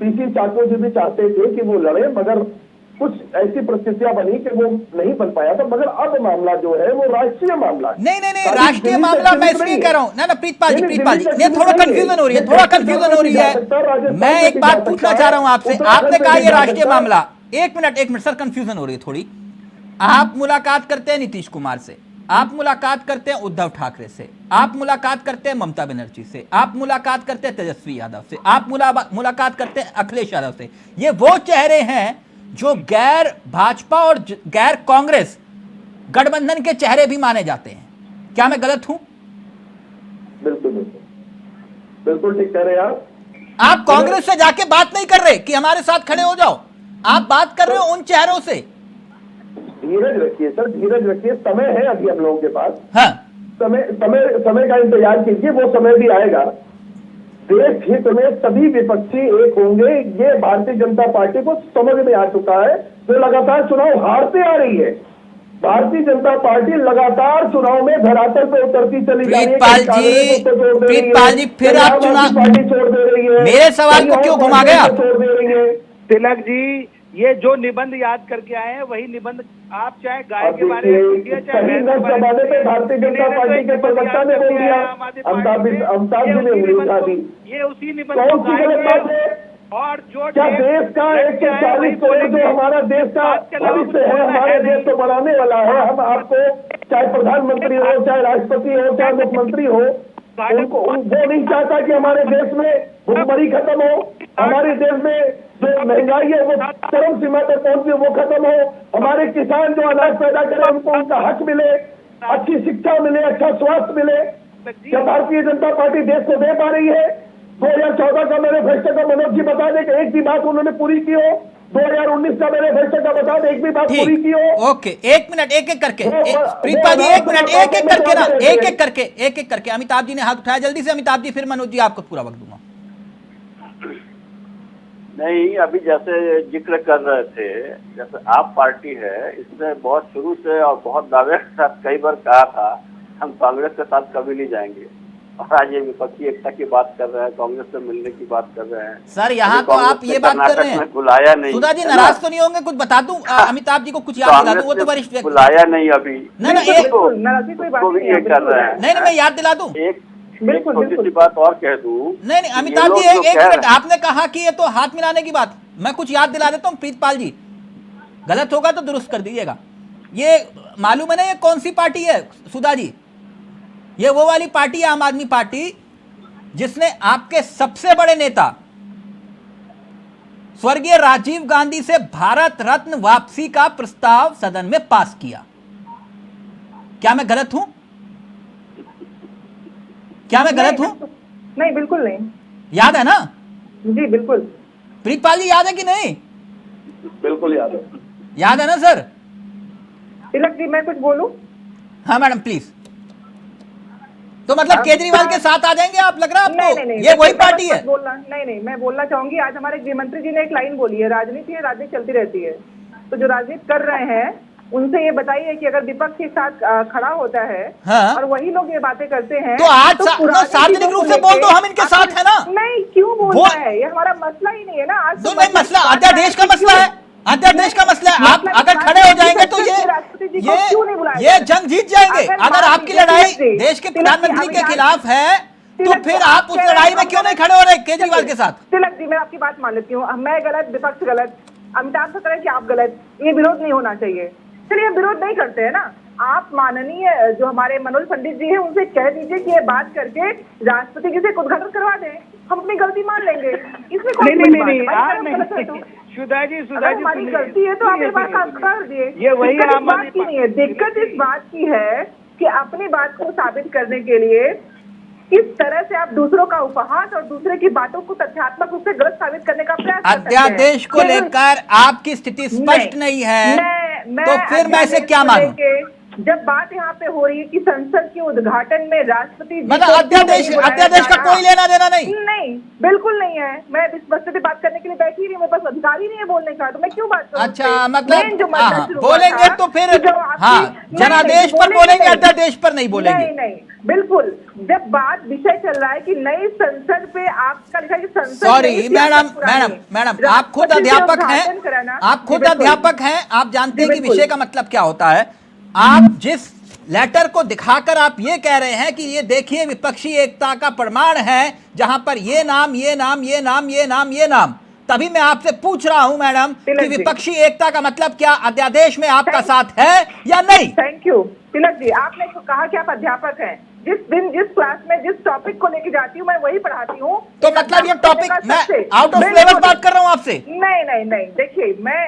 पीसी चाको जी भी चाहते थे कि वो लड़े, मगर कुछ ऐसी परिस्थितियां बनी कि वो नहीं बन पाया था। मगर अब मामला जो है वो राष्ट्रीय मामला है।
नहीं, राष्ट्रीय मामला मैं इसलिए कह रहा हूँ ना प्रीतपाल जी, ये थोड़ा कंफ्यूजन हो रही है, मैं एक बात पूछना चाह रहा हूँ आपसे। आपने कहा ये राष्ट्रीय मामला, एक मिनट सर, कंफ्यूजन हो रही है थोड़ी। आप मुलाकात करते हैं नीतीश कुमार से, आप मुलाकात करते हैं उद्धव ठाकरे से, आप मुलाकात करते हैं ममता बनर्जी से, आप मुलाकात करते हैं तेजस्वी यादव से, आप मुलाकात करते हैं अखिलेश यादव से। ये वो चेहरे हैं जो गैर भाजपा और गैर कांग्रेस गठबंधन के चेहरे भी माने जाते हैं। क्या मैं गलत हूं?
बिल्कुल ठीक कह रहे हैं आप।
कांग्रेस से जाके बात नहीं कर रहे कि हमारे साथ खड़े हो जाओ। आप बात कर रहे हो उन चेहरों से।
धीरज रखिए सर, धीरज रखिए, समय है अभी हम लोगों के पास।
हाँ
समय का इंतजार कीजिए, वो समय भी आएगा। देश हित में सभी विपक्षी एक होंगे, ये भारतीय जनता पार्टी को समझ में आ चुका है। जो लगातार चुनाव हारते आ रही है, भारतीय जनता पार्टी लगातार चुनाव में धरातल पे उतरती चली जा रही है।
प्रीतपाल जी फिर आप चुनाव
पार्टी छोड़ दे रही है।
मेरे सवाल को क्यों घुमा गए आप?
छोड़ दे रही है।
तिलक जी, ये जो निबंध याद करके आए हैं वही निबंध आप चाहे गाय के बारे में पूछिए, चाहे भैंस के बारे में।
पे भारतीय जनता पार्टी के प्रवक्ता ने बोल दिया, अमिताभ जी ने उंगली उठा दी।
ये उसी निबंध को गाएंगे। और जो
क्या देश का 140 करोड़ जो हमारा देश का भविष्य है, हमारे देश को बनाने वाला है, हम आपको चाहे प्रधानमंत्री हो, चाहे राष्ट्रपति हो, चाहे मुख्यमंत्री हो, उनको वो नहीं चाहता कि हमारे देश में भुखमरी खत्म हो, हमारे देश में जो महंगाई है वो चरम सीमा तक पहुंचे वो खत्म हो, हमारे किसान जो अनाज पैदा करें उनको उनका हक मिले, अच्छी शिक्षा मिले, अच्छा स्वास्थ्य मिले। क्या भारतीय जनता पार्टी देश को दे पा रही है? 2014 का मैनिफेस्टो का मनोज जी बता दें कि एक भी बात उन्होंने पूरी की हो? 2019 का मैनिफेस्टो का बता दें एक भी बात पूरी की हो?
ओके, एक मिनट, एक एक करके प्रीतपाल जी, एक मिनट, एक एक करके ना, एक एक करके। अमिताभ जी ने हाथ उठाया, जल्दी से अमिताभ जी, फिर मनोज जी आपको पूरा वक्त दूंगा।
नहीं, अभी जैसे जिक्र कर रहे थे, जैसे आप पार्टी है, इसने बहुत शुरू से और बहुत दावे के साथ कई बार कहा था हम कांग्रेस के साथ कभी नहीं जाएंगे, और आज ये विपक्षी एकता की बात कर रहे हैं, कांग्रेस से मिलने की बात कर रहे हैं।
सर यहाँ तो आप ये बात कर रहे हैं,
बुलाया नहीं।
सुधा जी नाराज तो नहीं होंगे? कुछ बता दूं अमिताभ जी को, कुछ याद दिला दूं, वो तो वरिष्ठ व्यक्ति।
बुलाया नहीं अभी।
नहीं, मैं याद दिला दूं।
एक छोटी सी बात और कह दूं।
नहीं, अमिताभ जी एक मिनट, आपने कहा कि ये तो हाथ मिलाने की बात, मैं कुछ याद दिला देता हूँ प्रीतपाल जी, गलत होगा तो दुरुस्त कर दीजिएगा। ये मालूम है ना ये कौन सी पार्टी है सुधा जी? ये वो वाली पार्टी है, आम आदमी पार्टी, जिसने आपके सबसे बड़े नेता स्वर्गीय राजीव गांधी से भारत रत्न वापसी का प्रस्ताव सदन में पास किया। क्या मैं गलत हूं? क्या मैं गलत हूं?
नहीं, बिल्कुल नहीं।
याद है ना?
जी बिल्कुल।
प्रीतपाल जी याद है कि नहीं?
बिल्कुल याद है।
याद है ना सर?
तिलक जी मैं कुछ बोलूं?
हाँ मैडम प्लीज। तो मतलब केजरीवाल के साथ आ जाएंगे आप, लग रहा है आपको?
नहीं,
ये वही पार्टी है?
नहीं, मैं बोलना चाहूंगी, आज हमारे गृह मंत्री जी ने एक लाइन बोली है, राजनीति है, राजनीति चलती रहती है। तो जो राजनीति कर रहे हैं उनसे ये बताइए कि अगर विपक्ष के साथ खड़ा होता है, हाँ? और वही लोग ये बातें करते हैं
तो आज सार्वजनिक रूप से बोल दो हम इनके साथ है ना।
नहीं, क्यों बोल रहा है? ये हमारा मसला ही नहीं है ना। आज
तो नहीं, मसला अध्यादेश का मसला है, अध्यादेश का मसला है। आप अगर खड़े हो जाएंगे तो ये जंग जीत जाएंगे। अगर आपकी लड़ाई देश के प्रधानमंत्री के खिलाफ है तो फिर आप उस लड़ाई में क्यों नहीं खड़े हो रहे केजरीवाल के साथ?
तिलक जी मैं आपकी बात मान लेती हूँ, मैं गलत, विपक्ष गलत, अमिताभ से करें कि आप गलत, ये विरोध नहीं होना चाहिए। चलिए विरोध नहीं करते हैं ना। आप माननीय जो हमारे मनोज पंडित जी हैं उनसे कह दीजिए कि ये बात करके राष्ट्रपति जी से उद्घाटन करवा दें, हम अपनी गलती मान लेंगे। इसमें नहीं, सुधा जी हमारी गलती है तो आप ये बात कर दिए।
ये वही
बात की नहीं है, दिक्कत इस बात की है कि अपनी बात को साबित करने के लिए किस तरह से आप दूसरों का उपहास और दूसरे की बातों को तथ्यात्मक रूप से गलत साबित करने का प्रयास करते हैं।
अध्यादेश को लेकर आपकी स्थिति स्पष्ट नहीं है, तो फिर मैं इसे क्या मानूं?
जब बात यहाँ पे हो रही है कि संसद के उद्घाटन में राष्ट्रपति
मतलब अध्यादेश का कोई लेना देना नहीं?
नहीं, बिल्कुल नहीं है। मैं इस मसले पे बात करने के लिए बैठी रही हूँ, मेरे पास अधिकार ही नहीं है बोलने का, तो मैं क्यों बात करूँ?
अच्छा, मतलब बोलेंगे तो फिर जनादेश पर बोलेंगे, अध्यादेश पर नहीं बोलेंगे?
नहीं, बिल्कुल। जब बात विषय चल रहा है कि नई संसद पे आपका लिखा है कि संसद,
सॉरी मैडम आप खुद अध्यापक हैं, आप खुद अध्यापक हैं, आप जानते हैं कि विषय का मतलब क्या होता है। आप जिस लेटर को दिखाकर आप ये कह रहे हैं कि ये देखिए विपक्षी एकता का प्रमाण है, जहां पर ये नाम ये नाम ये नाम ये नाम ये नाम, तभी मैं आपसे पूछ रहा हूं मैडम कि विपक्षी एकता का मतलब क्या अध्यादेश में आपका साथ है या नहीं?
थैंक यू तिलक जी, आपने कहा कि आप अध्यापक हैं, जिस दिन जिस क्लास में जिस टॉपिक को लेके जाती हूँ मैं वही पढ़ाती हूँ।
तो मतलब ये टॉपिक मैं आउट ऑफ सिलेबस बात कर रहा हूँ आपसे?
नहीं, देखिए मैं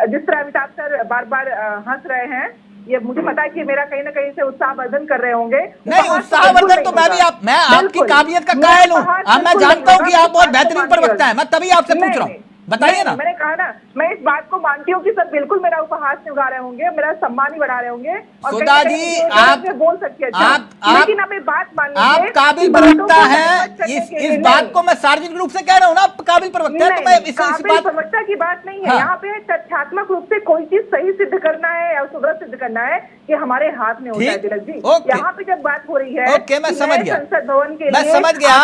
जिस तरह अमिताभ सर बार बार हंस रहे हैं, ये मुझे पता है कि मेरा कहीं ना कहीं से उत्साहवर्धन कर रहे होंगे।
नहीं, उत्साहवर्धन तो मैं आपकी काबिलियत का कायल हूँ, मैं जानता हूँ कि आप बहुत बेहतरीन प्रवक्ता हैं, मैं तभी आपसे पूछ रहा हूँ। बताइए ना।
मैंने कहा ना, मैं इस बात को मानती हूँ कि सर बिल्कुल मेरा उपहास नहीं उड़ा रहे होंगे, मेरा सम्मान ही बढ़ा रहे होंगे। और
सुधा जी, आप
बोल सकती है, लेकिन अब बात मान लीजिए,
आप काबिल प्रवक्ता हैं, इस बात को मैं सार्वजनिक रूप से कह रहा हूँ ना, आप काबिल प्रवक्ता है, तो मैं इस बात
प्रवक्ता की बात नहीं है। यहाँ पे तथ्यात्मक रूप से कोई चीज सही सिद्ध करना है या सुधर सिद्ध करना है, कि हमारे हाथ में होता है तिलक जी। यहाँ पे जब बात हो रही है,
ओके, मैं समझ गया,
संसद भवन के
मैं समझ गया।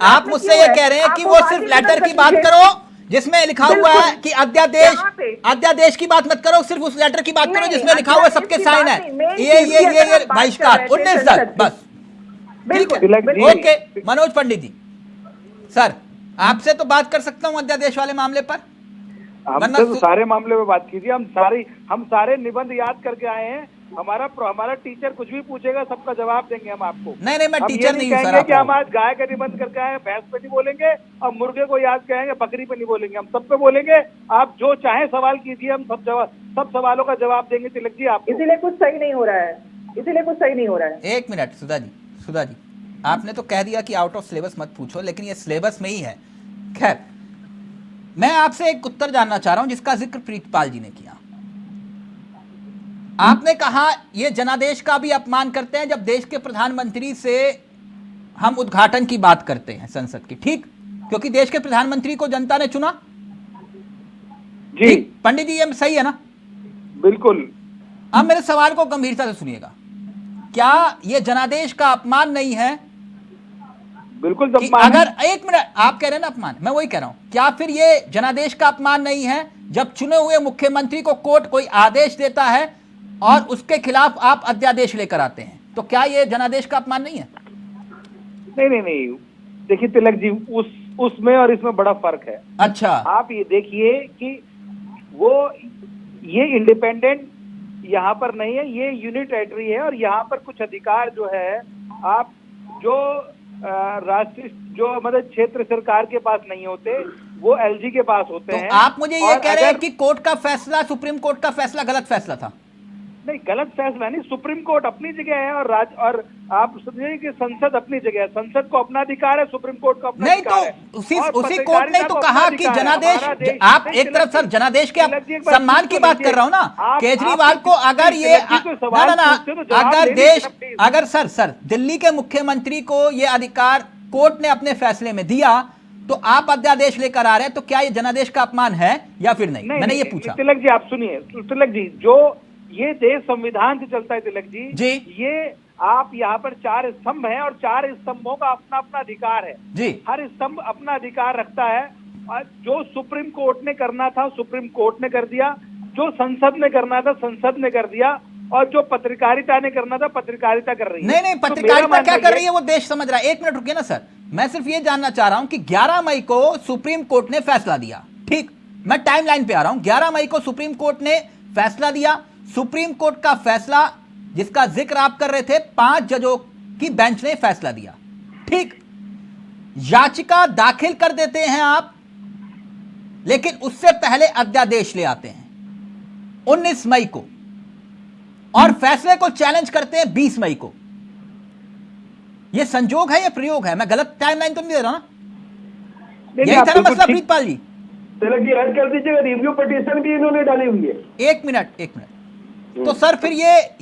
आप मुझसे ये कह रहे हैं कि वो सिर्फ लेटर की बात करो जिसमें लिखा हुआ है कि अध्यादेश की बात मत करो, सिर्फ उस लेटर की बात करो जिसमें लिखा हुआ है सबके साइन है। ये बहिष्कार 19 सर, बस ठीक है। ओके मनोज पंडित जी, सर आपसे तो बात कर सकता हूं अध्यादेश वाले मामले पर,
हमसे तो सारे मामले में बात कीजिए। हम सारे निबंध याद करके आए हैं। हमारा टीचर कुछ भी पूछेगा सबका जवाब देंगे हम आपको।
नहीं, मैं टीचर नहीं हूं सर।
कि हम आज गाय का निबंध करके आए हैं, भैंस पे नहीं बोलेंगे, और मुर्गे को याद करेंगे, बकरी पे नहीं बोलेंगे, हम सब पे बोलेंगे। आप जो चाहे सवाल कीजिए, हम सब सवालों का जवाब देंगे तिलक जी आपको।
इसीलिए कुछ सही नहीं हो रहा है,
एक मिनट सुधा जी, आपने तो कह दिया कि आउट ऑफ सिलेबस मत पूछो, लेकिन ये सिलेबस में ही है। खैर, मैं आपसे एक उत्तर जानना चाह रहा हूं जिसका जिक्र प्रीतपाल जी ने किया। आपने कहा ये जनादेश का भी अपमान करते हैं जब देश के प्रधानमंत्री से हम उद्घाटन की बात करते हैं संसद की, ठीक, क्योंकि देश के प्रधानमंत्री को जनता ने चुना
जी।
पंडित जी ये सही है ना?
बिल्कुल।
अब मेरे सवाल को गंभीरता से सुनिएगा, क्या ये जनादेश का अपमान नहीं है?
बिल्कुल
अगर एक मिनट, आप कह रहे हैं ना अपमान, मैं वही कह रहा हूं, क्या फिर ये जनादेश का अपमान नहीं है जब चुने हुए मुख्यमंत्री को कोर्ट कोई आदेश देता है और उसके खिलाफ आप अध्यादेश लेकर आते हैं, तो क्या ये जनादेश का अपमान नहीं है?
नहीं, देखिए तिलक जी, उसमें और इसमें बड़ा फर्क है।
अच्छा,
आप ये देखिए कि वो ये इंडिपेंडेंट यहाँ पर नहीं है, ये यूनिटरी है, और यहाँ पर कुछ अधिकार जो है आप जो राष्ट्रीय जो मतलब क्षेत्र सरकार के पास नहीं होते, वो एलजी के पास होते हैं।
आप मुझे ये कह रहे हैं कि कोर्ट का फैसला, सुप्रीम कोर्ट का फैसला गलत फैसला था?
नहीं, गलत फैसला नहीं, सुप्रीम कोर्ट अपनी जगह है और आप समझिए कि संसद अपनी जगह है। संसद को अपना अधिकार है, सुप्रीम कोर्ट को अपना अधिकार है।
तो उसी कोर्ट ने तो कहा कि जनादेश, आप एक तरफ सर जनादेश के सम्मान की बात कर रहा हूं ना, केजरीवाल को अगर ये अगर सर दिल्ली के मुख्यमंत्री को ये अधिकार कोर्ट ने अपने फैसले में दिया, तो आप अध्यादेश लेकर आ रहे हैं, तो क्या ये जनादेश का अपमान है या फिर नहीं? मैंने ये पूछा।
तिलक जी आप सुनिए, तिलक जी, जो ये देश संविधान से चलता है तिलक जी, ये आप यहाँ पर 4 स्तंभ हैं और 4 स्तंभों का अपना अपना अधिकार है
जी।
हर स्तंभ अपना अधिकार रखता है, और जो सुप्रीम कोर्ट ने करना था सुप्रीम कोर्ट ने कर दिया, जो संसद ने करना था संसद ने कर दिया, और जो पत्रकारिता ने करना था पत्रकारिता कर रही है।
नहीं, पत्रकारिता क्या कर रही है वो देश समझ रहा है। एक मिनट रुकिए ना सर, मैं सिर्फ ये जानना चाह रहा हूं कि 11 मई को सुप्रीम कोर्ट ने फैसला दिया, ठीक, मैं टाइमलाइन पे आ रहा हूं। 11 मई को सुप्रीम कोर्ट ने फैसला दिया। सुप्रीम कोर्ट का फैसला जिसका जिक्र आप कर रहे थे, 5 जजों की बेंच ने फैसला दिया, ठीक, याचिका दाखिल कर देते हैं आप, लेकिन उससे पहले अध्यादेश ले आते हैं 19 मई को, और फैसले को चैलेंज करते हैं 20 मई को। यह संजोग है या प्रयोग है? मैं गलत टाइमलाइन तो नहीं दे रहा ना? यही था ना मसला प्रीतपाल जी?
तिलक जी रद्द कर दीजिएगा, रिव्यू पिटीशन भी इन्होंने डाली हुई है।
एक मिनट, तो सर फिर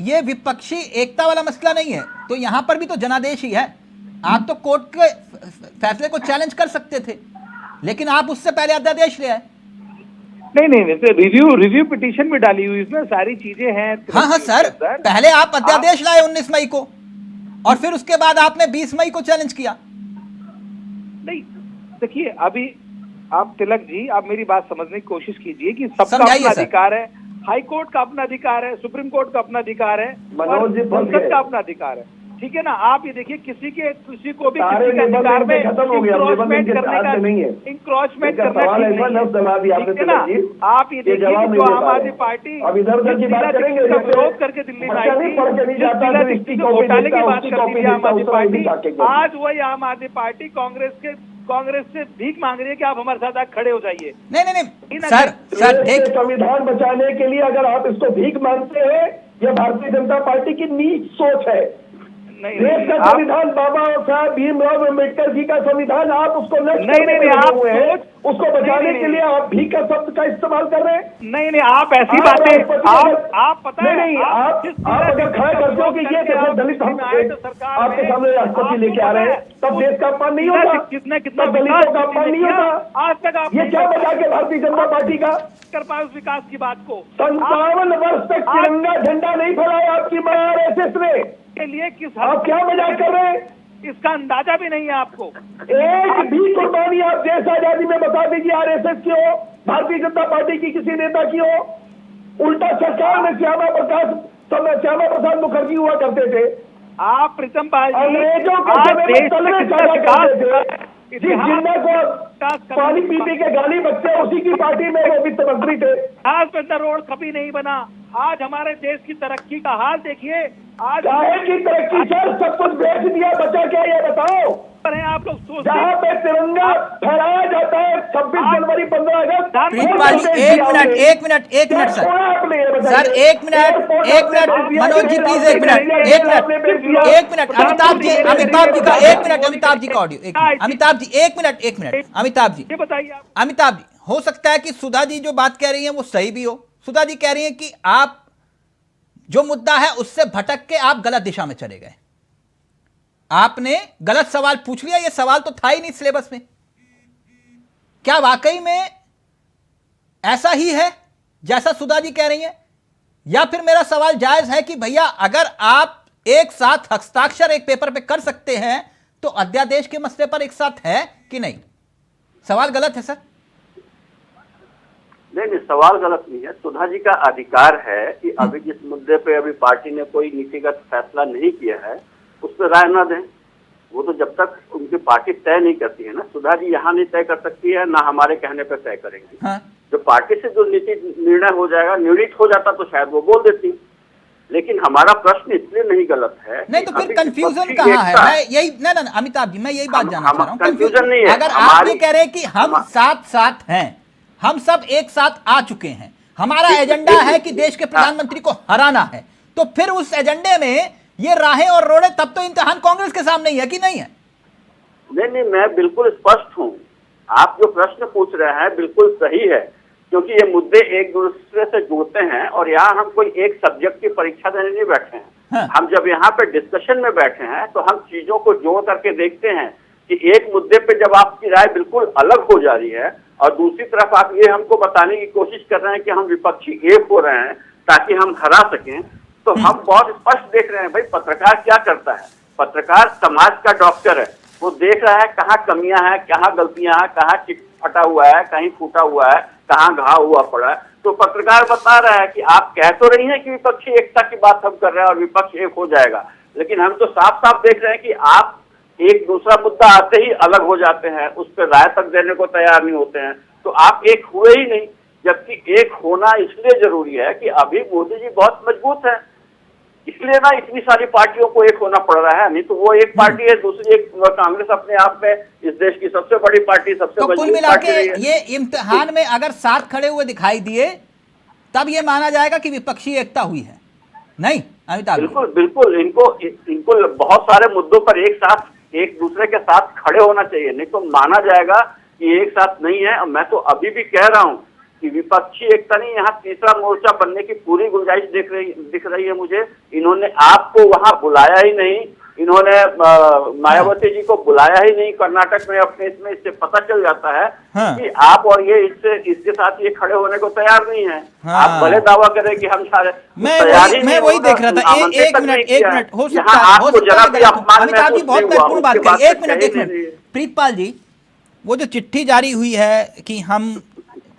ये विपक्षी एकता वाला मसला नहीं है, तो यहां पर भी तो जनादेश ही है। आप तो कोर्ट के फैसले को चैलेंज कर सकते थे, लेकिन आप उससे पहले अध्यादेश ले आए।
नहीं, तो रिव्यू पिटीशन भी डाली हुई, इसमें सारी चीजें हैं।
हाँ सर, पहले आप अध्यादेश लाए 19 मई को, और फिर उसके बाद आपने 20 मई को चैलेंज किया।
नहीं, देखिए अभी आप तिलक जी, आप मेरी बात समझने की कोशिश कीजिए कि सबका अपना अधिकार है, हाई कोर्ट का अपना अधिकार है, सुप्रीम कोर्ट का अपना अधिकार है, और संसद का अपना अधिकार है, ठीक है ना? आप ये देखिए, किसी को भी किसी के अधिकार में इंक्रोचमेंट करने का इंक्रोचमेंट करना, आप ये देखिए जो आम आदमी पार्टी विरोध करके दिल्ली में आई थी, घोटाले की बात करती थी आम आदमी पार्टी, आज वही आम आदमी पार्टी कांग्रेस से भीख मांग रही है कि आप हमारे साथ आकर खड़े हो जाइए।
नहीं सर,
संविधान बचाने के लिए अगर आप इसको भीख मांगते हैं, यह भारतीय जनता पार्टी की नीच सोच है।
नहीं,
देश का संविधान बाबा साहब भीमराव अम्बेडकर जी का संविधान, आप उसको नष्ट
नहीं,
करने
नहीं,
में
आप
लगे हुए हैं, उसको बचाने
नहीं,
के लिए आप भी का शब्द का इस्तेमाल कर रहे हैं।
नहीं, आप ऐसी बातें, आप पता है,
नहीं, आप अगर खड़ा करते हो कि ये देखो दलित हम आपके सामने राष्ट्रपति लेके आ रहे हैं, तब देश का अपमान नहीं होता,
कितना
तब दलितों का अपमान नहीं होता।
आज तक आप
ये क्या मजाक है भारतीय जनता पार्टी का?
कर पाए उस विकास की बात को।
57 वर्ष तक तिरंगा झंडा नहीं फहराया आपकी आरएसएस ने,
के लिए किस
आप क्या मजाक कर रहे हैं?
इसका अंदाजा भी नहीं है आपको।
एक भी कुर्बानी आप देश आजादी में बता दीजिए आरएसएस की हो, भारतीय जनता पार्टी की किसी नेता की हो। उल्टा सरकार में श्यामा प्रसाद मुखर्जी हुआ करते थे,
आप प्रीतम पाल जी
अंग्रेजों के समय में तलवे साझा करते थे, जिस जिंदा को पानी पी पी के गाली बकते उसी की पार्टी में वो वित्त मंत्री थे।
आज बेहतर रोड कभी नहीं बना। आज हमारे देश की तरक्की का हाल देखिए। आज
काहे की तरक्की सर, सब कुछ बेच दिया, बचा क्या ये बताओ?
आप लोग सोचते
जहाँ पे तिरंगा फहराया जाता है 26 जनवरी 15 अगस्त।
प्रीतपाल जी एक मिनट सर, एक मिनट मनोज जी प्लीज, एक मिनट अमिताभ जी का अमिताभ जी का ऑडियो, अमिताभ जी एक मिनट अमिताभ जी,
ये बताइए आप।
अमिताभ जी, हो सकता है कि सुधा जी जो बात कह रही है वो सही भी हो। सुधा जी कह रही है कि आप जो मुद्दा है उससे भटक के आप गलत दिशा में चले गए, आपने गलत सवाल पूछ लिया, ये सवाल तो था ही नहीं सिलेबस में। क्या वाकई में ऐसा ही है जैसा सुधा जी कह रही हैं, या फिर मेरा सवाल जायज है कि भैया अगर आप एक साथ हस्ताक्षर एक पेपर पे कर सकते हैं तो अध्यादेश के मसले पर एक साथ है कि नहीं? सवाल गलत है सर?
नहीं, सवाल गलत नहीं है। सुधा जी का अधिकार है कि अभी जिस मुद्दे पे अभी पार्टी ने कोई नीतिगत फैसला नहीं किया है उस पर राय न दें। वो तो जब तक उनकी पार्टी तय नहीं करती है ना, सुधा जी यहाँ नहीं तय कर सकती है, ना हमारे कहने पर तय करेंगी।
हाँ।
जो पार्टी से जो नीति निर्णय हो जाएगा, निर्णित हो जाता तो शायद वो बोल देती, लेकिन हमारा प्रश्न इसलिए नहीं गलत है।
नहीं तो फिर कंफ्यूजन कहाँ है? मैं यही ना अमिताभ जी, मैं यही बात जानना चाह रहा हूँ।
कंफ्यूजन नहीं है।
अगर आप ये कह रहे हैं कि हम साथ हैं, हम सब एक साथ आ चुके हैं, हमारा एजेंडा है कि देश के प्रधानमंत्री को हराना है, तो फिर उस एजेंडे में ये राहें और रोड़े, तब तो इम्तिहान कांग्रेस के सामने ही है कि नहीं है?
नहीं, मैं बिल्कुल स्पष्ट हूँ। आप जो प्रश्न पूछ रहे हैं बिल्कुल सही है, क्योंकि ये मुद्दे एक दूसरे से जुड़ते हैं और यहाँ हम कोई एक सब्जेक्ट की परीक्षा देने नहीं बैठे हैं।
हाँ।
हम जब यहाँ पे डिस्कशन में बैठे हैं तो हम चीजों को जोड़ करके देखते हैं कि एक मुद्दे पे जब आपकी राय बिल्कुल अलग हो जा रही है और दूसरी तरफ आप ये हमको बताने की कोशिश कर रहे हैं कि हम विपक्षी एक हो रहे हैं ताकि हम हरा सकें, तो हम बहुत स्पष्ट देख रहे हैं भाई पत्रकार क्या करता है। पत्रकार समाज का डॉक्टर है, वो देख रहा है कहाँ कमियां हैं, कहाँ गलतियां हैं, कहाँ चिट फटा हुआ है, कहीं फूटा हुआ है, कहाँ घाव हुआ पड़ा है। तो पत्रकार बता रहा है कि आप कह तो रही हैं कि विपक्षी एकता की बात हम कर रहे हैं और विपक्ष एक हो जाएगा, लेकिन हम तो साफ साफ देख रहे हैं कि आप एक दूसरा मुद्दा आते ही अलग हो जाते हैं, उस पर राय तक देने को तैयार नहीं होते हैं, तो आप एक हुए ही नहीं। जबकि एक होना इसलिए जरूरी है कि अभी मोदी जी बहुत मजबूत है, इसलिए ना इतनी सारी पार्टियों को एक होना पड़ रहा है। नहीं तो वो एक पार्टी है, दूसरी एक कांग्रेस अपने आप में इस देश की सबसे बड़ी पार्टी, सबसे
तो कुल
मजबूत
मिला
पार्टी
के
रही है।
ये इम्तिहान में अगर साथ खड़े हुए दिखाई दिए तब ये माना जाएगा कि विपक्षी एकता हुई है, नहीं अमिताभ?
बिल्कुल बिल्कुल, इनको बहुत सारे मुद्दों पर एक साथ एक दूसरे के साथ खड़े होना चाहिए, नहीं तो माना जाएगा कि एक साथ नहीं है। और मैं तो अभी भी कह रहा हूँ कि विपक्षी एकता नहीं, यहाँ तीसरा मोर्चा बनने की पूरी गुंजाइश दिख रही है मुझे। इन्होंने आपको वहां बुलाया ही नहीं, इन्होंने मायावती जी को बुलाया ही नहीं कर्नाटक में अपने इसमें, इससे पता चल जाता है कि आप और ये इसके साथ ये खड़े होने को तैयार नहीं है। आप भले दावा करें कि हम सारे
मैं वही देख रहा था। एक मिनट हो सकता है अमिताभ जी बहुत महत्वपूर्ण बात करी। एक मिनट प्रीतपाल जी, वो जो चिट्ठी जारी हुई है कि हम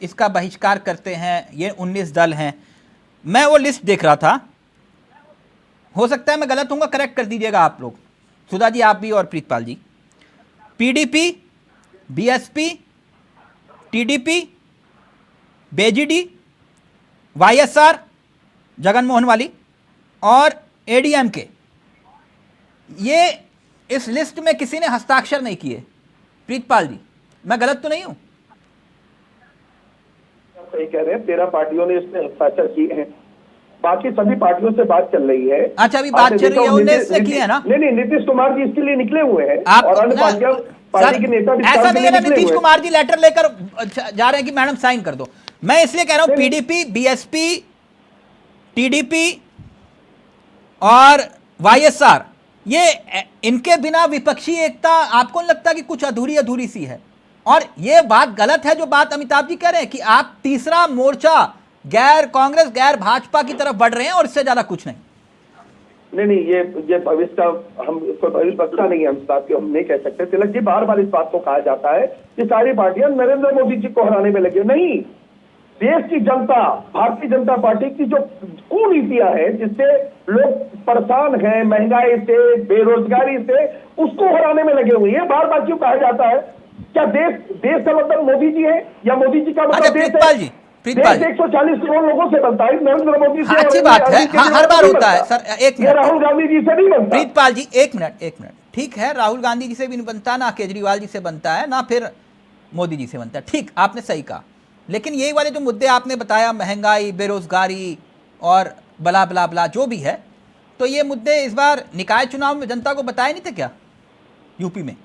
इसका बहिष्कार करते हैं, ये 19 दल हैं, मैं वो लिस्ट देख रहा था, हो सकता है मैं गलत हूँगा, करेक्ट कर दीजिएगा आप लोग, सुधा जी आप भी और Preetpal ji. PDP, BSP, TDP, BJD, YSR Jaganmohan वाली और एडीएमके, ये इस लिस्ट में किसी ने हस्ताक्षर नहीं किए। प्रीतपाल जी, मैं गलत तो नहीं हूं?
सही कह रहे हैं, 13 पार्टियों ने इसमें हस्ताक्षर किए हैं बाकी सभी पार्टियों से बात चल रही है।
अच्छा, अभी बात चल रही है, 19 से की है ना?
नहीं, नीतीश कुमार जी इसके लिए निकले हुए हैं
आप
और अन्य पार्टी के नेता भी
ऐसा नहीं है ना,
निकले
नीतीश
हुए हैं।
कुमार जी लेटर लेकर जा रहे हैं कि मैडम साइन कर दो। मैं इसलिए कह रहा हूं पीडीपी, बीएसपी, टीडीपी और वाईएसआर, ये इनके बिना विपक्षी एकता आपको नहीं लगता कि कुछ अधूरी अधूरी सी है? और ये बात गलत है जो बात अमिताभ जी कह रहे हैं कि आप तीसरा मोर्चा गैर कांग्रेस गैर भाजपा की तरफ बढ़ रहे हैं और इससे ज्यादा कुछ नहीं।
नहीं, ये भविष्य का हम कोई भविष्य पक्का नहीं है, हम इस बात की हम नहीं कह सकते। तिलक जी, बार बार इस बात को कहा जाता है कि सारी पार्टियां नरेंद्र मोदी जी को हराने में लगी। नहीं, देश की जनता, भारतीय जनता पार्टी की जो कुनीतियां हैं जिससे लोग परेशान हैं, महंगाई से, बेरोजगारी से, उसको हराने में लगे हुए हैं। बार बार क्यों कहा जाता है? क्या देश का मतलब मोदी जी है या मोदी जी का मतलब देश है? देश 140 करोड़ लोगों से बनता है, नरेंद्र मोदी से।
अच्छी बात है, हर बार होता है सर। एक मिनट,
राहुल गांधी जी से नहीं बनता।
प्रीतपाल जी एक मिनट, ठीक है, राहुल गांधी जी से भी नहीं बनता, ना केजरीवाल जी से बनता है, ना फिर मोदी जी से बनता है, ठीक, आपने सही कहा। लेकिन यही वाले जो मुद्दे आपने बताया, महंगाई, बेरोजगारी और बला बला बला जो भी है, तो ये मुद्दे इस बार निकाय चुनाव में जनता को बताए नहीं थे क्या यूपी में?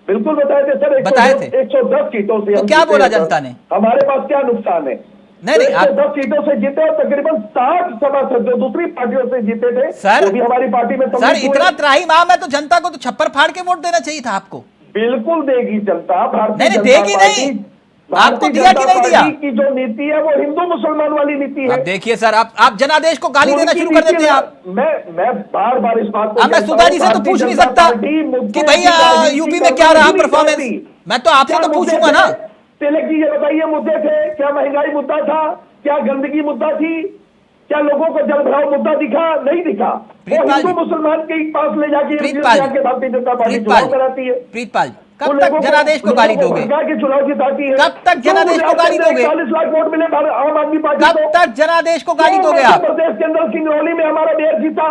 बिल्कुल बताए थे सर,
बताए थे।
110 सीटों से।
तो क्या बोला जनता ने?
हमारे पास क्या नुकसान है?
नहीं,
110 सीटों से जीते और तकरीबन 60 सभासद जो दूसरी पार्टियों से जीते थे,
सर,
वो भी हमारी पार्टी में
सर इतना त्राहिमाम है तो जनता को तो छप्पर फाड़ के वोट देना चाहिए था आपको।
बिल्कुल देगी जनता।
नहीं, देगी नहीं, आपको दिया कि नहीं दिया?
की जो नीति है वो हिंदू मुसलमान वाली नीति है।
अब देखिए सर, आप जनादेश को गाली देना शुरू कर देते हैं आप।
मैं बार बार इस बात को,
मैं सुधा जी से तो पूछ नहीं सकता कि भैया यूपी में क्या रहा परफॉर्मेंस, मैं तो आपसे तो पूछूंगा ना।
तिलक जी ये बताइए, मुद्दे थे क्या? महंगाई मुद्दा था क्या? गंदगी मुद्दा थी क्या? लोगों को जल भराव मुद्दा दिखा? नहीं दिखा। वो हिंदू मुसलमान के पास ले जाके भारतीय जनता पार्टी चुनाव कराती है।
प्रीतपाल, कब तक जनादेश को गाली दोगे?
चुनाव जिताती है।
कब तक जनादेश को गाली दोगे?
40 लाख वोट मिले आम आदमी पार्टी को।
कब तक जनादेश को गाली दोगे आप?
प्रदेश के अंदर सिंगरौली में हमारा मेयर जीता।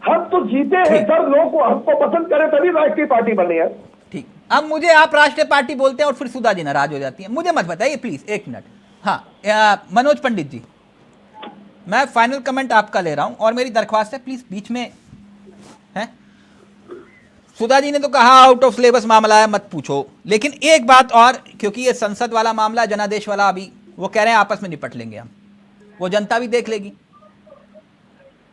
हम तो जीते हैं सर, लोग को हमको पसंद करे तभी राष्ट्रीय पार्टी बनी है।
ठीक, अब मुझे आप राष्ट्रीय पार्टी बोलते हैं और फिर सुधा जी नाराज हो जाती है, मुझे मत बताइए प्लीज, एक मिनट। हाँ, मनोज पंडित जी, मैं फाइनल कमेंट आपका ले रहा हूं और मेरी दरख्वास्त है प्लीज बीच में है। सुधा जी ने तो कहा आउट ऑफ सिलेबस मामला है, मत पूछो, लेकिन एक बात और, क्योंकि ये संसद वाला मामला, जनादेश वाला, अभी वो कह रहे हैं आपस में निपट लेंगे हम, वो जनता भी देख लेगी।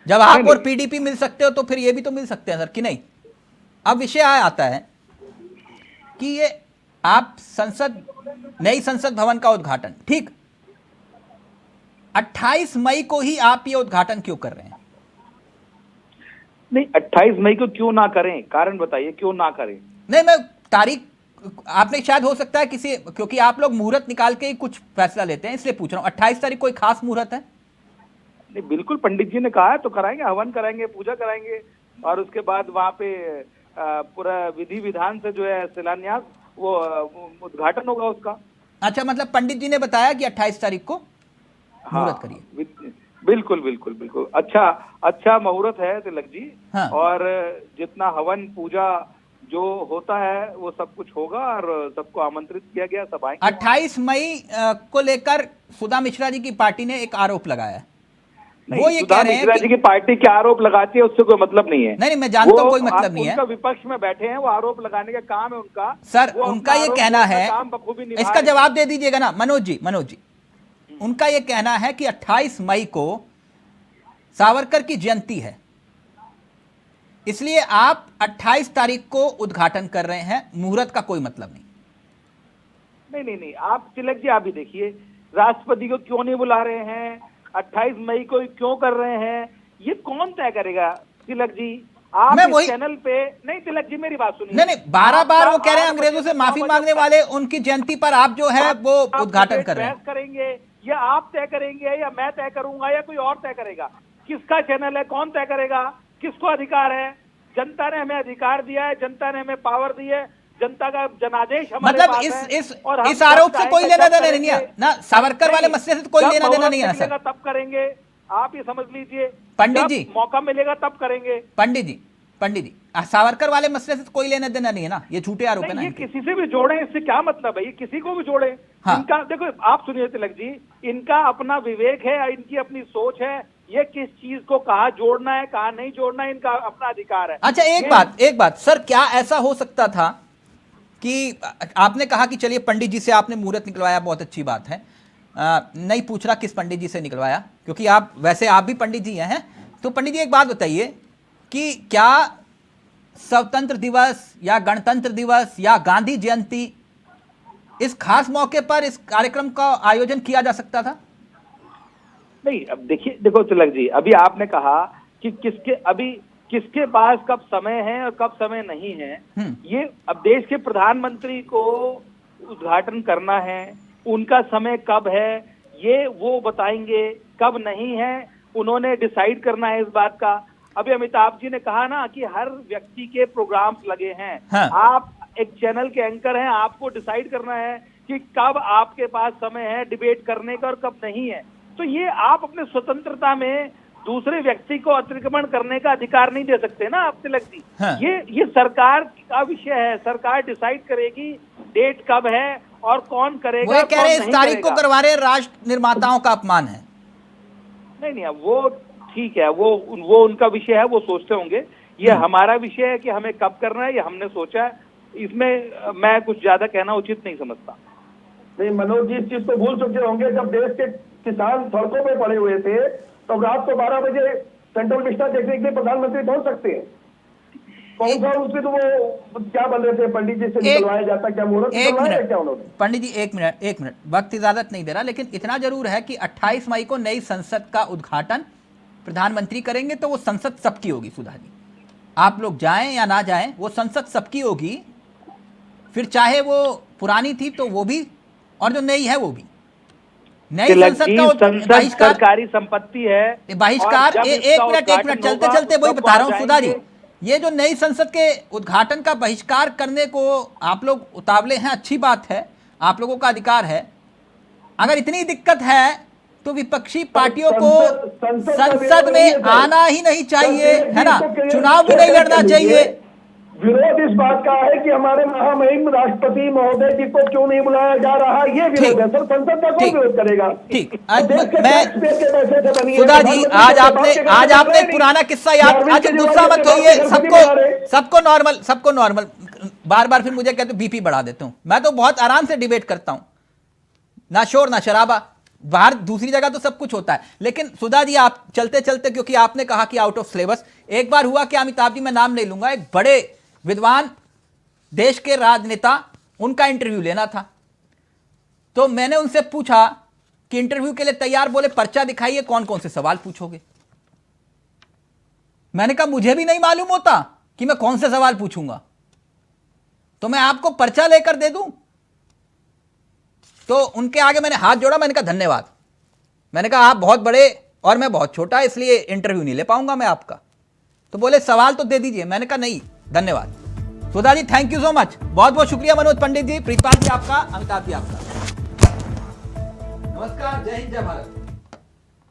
जब आप और पीडीपी मिल सकते हो तो फिर ये भी तो मिल सकते हैं सर, कि नहीं? अब विषय आता है कि ये आप नई संसद भवन का उद्घाटन, ठीक, 28 मई को ही आप ये उद्घाटन क्यों कर रहे हैं?
नहीं, 28 मई को क्यों ना करें, कारण बताइए क्यों ना करें?
नहीं, मैं तारीख, आपने शायद हो सकता है किसी, क्योंकि आप लोग मुहूर्त निकाल के ही कुछ फैसला लेते हैं, इसलिए पूछ रहा हूं। 28 तारीख कोई खास मुहूर्त है?
नहीं, बिल्कुल, पंडित जी ने कहा है तो कराएंगे, हवन कराएंगे, पूजा कराएंगे और उसके बाद वहां पे पूरा विधि विधान से जो है शिलान्यास, वो उद्घाटन होगा उसका।
अच्छा, मतलब पंडित जी ने बताया कि 28 तारीख को मुहूर्त करिए।
बिल्कुल बिल्कुल बिल्कुल, अच्छा मुहूर्त है तिलक जी।
हाँ।
और जितना हवन पूजा जो होता है वो सब कुछ होगा और सबको आमंत्रित किया गया, सब आएंगे।
28 मई को लेकर सुधा मिश्रा जी की पार्टी ने एक आरोप लगाया है।
वो ये कह रहे हैं कि जी की पार्टी क्या आरोप लगाती है उससे कोई मतलब नहीं है।
नहीं, मैं जानता हूं कोई मतलब नहीं है।
उनका विपक्ष में बैठे हैं, वो आरोप लगाने का काम है उनका।
सर, उनका ये कहना है, इसका जवाब दे दीजिएगा ना मनोज जी। उनका ये कहना है कि 28 मई को सावरकर की जयंती है, इसलिए आप 28 तारीख को उद्घाटन कर रहे हैं, मुहूर्त का कोई मतलब नहीं।
नहीं, आप तिलक जी आप भी देखिए, राष्ट्रपति को क्यों नहीं बुला रहे हैं, 28 मई को क्यों कर रहे हैं, ये कौन तय करेगा? तिलक जी आप इस चैनल पे, नहीं तिलक जी मेरी बात सुनिए।
नहीं, 12 बार वो कह रहे हैं अंग्रेजों से माफी मांगने वाले, उनकी जयंती पर आप जो है वो उद्घाटन कर रहे हैं।
करेंगे या आप तय करेंगे या मैं तय करूंगा या कोई और तय करेगा? किसका चैनल है, कौन तय करेगा? किसको अधिकार है? जनता ने हमें अधिकार दिया है, जनता ने हमें पावर दी है, जनता का जनादेश हमारे
मतलब
पास है।
इस आरोप से कोई लेना देना नहीं है ना, सावरकर वाले मसले से कोई लेना देना नहीं है सर।
तब करेंगे, आप ये समझ लीजिए।
पंडित जी,
मौका मिलेगा तब करेंगे।
पंडित जी सावरकर वाले मसले से कोई लेना देना नहीं है ना, ये झूठे आरोप है ना।
ये किसी से भी जोड़े, इससे क्या मतलब है? ये किसी को भी जोड़े। हाँ। इनका देखो, आप सुनिए तिलक जी, इनका अपना विवेक है, इनकी अपनी सोच है, ये किस चीज को कहाँ जोड़ना है कहाँ नहीं जोड़ना है, इनका अपना अधिकार है।
अच्छा, एक बात सर, क्या ऐसा हो सकता था कि आपने कहा कि चलिए पंडित जी से आपने मुहूर्त निकलवाया, बहुत अच्छी बात है, नहीं पूछ रहा किस पंडित जी से निकलवाया, क्योंकि आप भी पंडित जी हैं। तो पंडित जी एक बात बताइए कि क्या स्वतंत्र दिवस या गणतंत्र दिवस या गांधी जयंती, इस खास मौके पर इस कार्यक्रम का आयोजन किया जा सकता था?
नहीं, अब देखो तिलक जी, अभी आपने कहा कि किसके पास कब समय है और कब समय नहीं है। ये अब देश के प्रधानमंत्री को उद्घाटन करना है, उनका समय कब है ये वो बताएंगे, कब नहीं है उन्होंने डिसाइड करना है इस बात का। अभी अमिताभ जी ने कहा ना कि हर व्यक्ति के प्रोग्राम्स लगे हैं।
हाँ।
आप एक चैनल के एंकर हैं, आपको डिसाइड करना है कि कब आपके पास समय है डिबेट करने का और कब नहीं है। तो ये आप अपने स्वतंत्रता में दूसरे व्यक्ति को अतिक्रमण करने का अधिकार नहीं दे सकते ना आप तिलक जी।
हाँ।
ये सरकार का विषय है, सरकार डिसाइड करेगी डेट कब है और कौन करेगा।
वो कह रहे हैं इस तारीख को करवा रहे राष्ट्र निर्माताओं का अपमान है।
नहीं, वो ठीक है, वो उनका विषय है, वो सोचते होंगे। ये हमारा विषय है कि हमें कब करना है, ये हमने सोचा है। इसमें मैं कुछ ज्यादा कहना उचित नहीं समझता।
नहीं, मनोज जी इस चीज को भूल चुके होंगे, जब देश के किसान सड़कों में पड़े हुए थे तो रात को 12 बजे सेंट्रल विस्टा देखने के लिए प्रधानमंत्री पहुंच सकते हैं। कौन सा उसमें तो वो क्या बन रहे थे, पंडित जी से निकलवाया जाता, क्या मुहूर्त निकलवाया क्या उन्होंने?
पंडित जी एक मिनट, वक्त इजाजत नहीं दे रहा, लेकिन इतना जरूर है कि 28 मई को नई संसद का उद्घाटन प्रधानमंत्री करेंगे, तो वो संसद सबकी होगी सुधा जी। आप लोग जाएं या ना जाएं, वो संसद सबकी होगी। फिर चाहे वो पुरानी थी तो वो भी, और जो नई है वो भी। नई संसद का बहिष्कार
सरकारी संपत्ति है।
बहिष्कार, एक मिनट चलते चलते वही बता रहा हूँ सुधा जी, ये जो नई संसद के उद्घाटन का बहिष्कार करने को आप लोग उतावले हैं, अच्छी बात है, आप लोगों का अधिकार है। अगर इतनी दिक्कत है तो विपक्षी पार्टियों को संसद में आना ही नहीं चाहिए, है ना, चुनाव भी नहीं लड़ना चाहिए।
विरोध इस बात का है कि हमारे महामहिम राष्ट्रपति महोदय जी को क्यों नहीं बुलाया जा रहा, ये विरोध है सर। संसद का कौन विरोध करेगा?
ठीक, मैं सुधा जी, आज आपने एक पुराना किस्सा याद, आज गुस्सा मत होइए, सबको नॉर्मल बार बार फिर मुझे कहते बीपी बढ़ा देता हूं। मैं तो बहुत आराम से डिबेट करता हूं, ना शोर ना शराबा। बाहर दूसरी जगह तो सब कुछ होता है, लेकिन सुधा जी आप चलते चलते, क्योंकि आपने कहा कि आउट ऑफ सिलेबस, एक बार हुआ कि अमिताभ जी, मैं नाम नहीं लूंगा, एक बड़े विद्वान देश के राजनेता, उनका इंटरव्यू लेना था। तो मैंने उनसे पूछा कि इंटरव्यू के लिए तैयार, बोले पर्चा दिखाइए, कौन कौन से सवाल पूछोगे। मैंने कहा मुझे भी नहीं मालूम होता कि मैं कौन से सवाल पूछूंगा, तो मैं आपको पर्चा लेकर दे दूं। तो उनके आगे मैंने हाथ जोड़ा, मैंने कहा धन्यवाद। मैंने कहा आप बहुत बड़े और मैं बहुत छोटा, इसलिए इंटरव्यू नहीं ले पाऊंगा मैं आपका। तो बोले सवाल तो दे दीजिए। मैंने कहा नहीं, धन्यवाद। Sudha ji thank you so much, बहुत बहुत शुक्रिया। मनोज पंडित जी, प्रीतपाल जी आपका, अमिताभ जी आपका। नमस्कार, जय हिंद, जय भारत।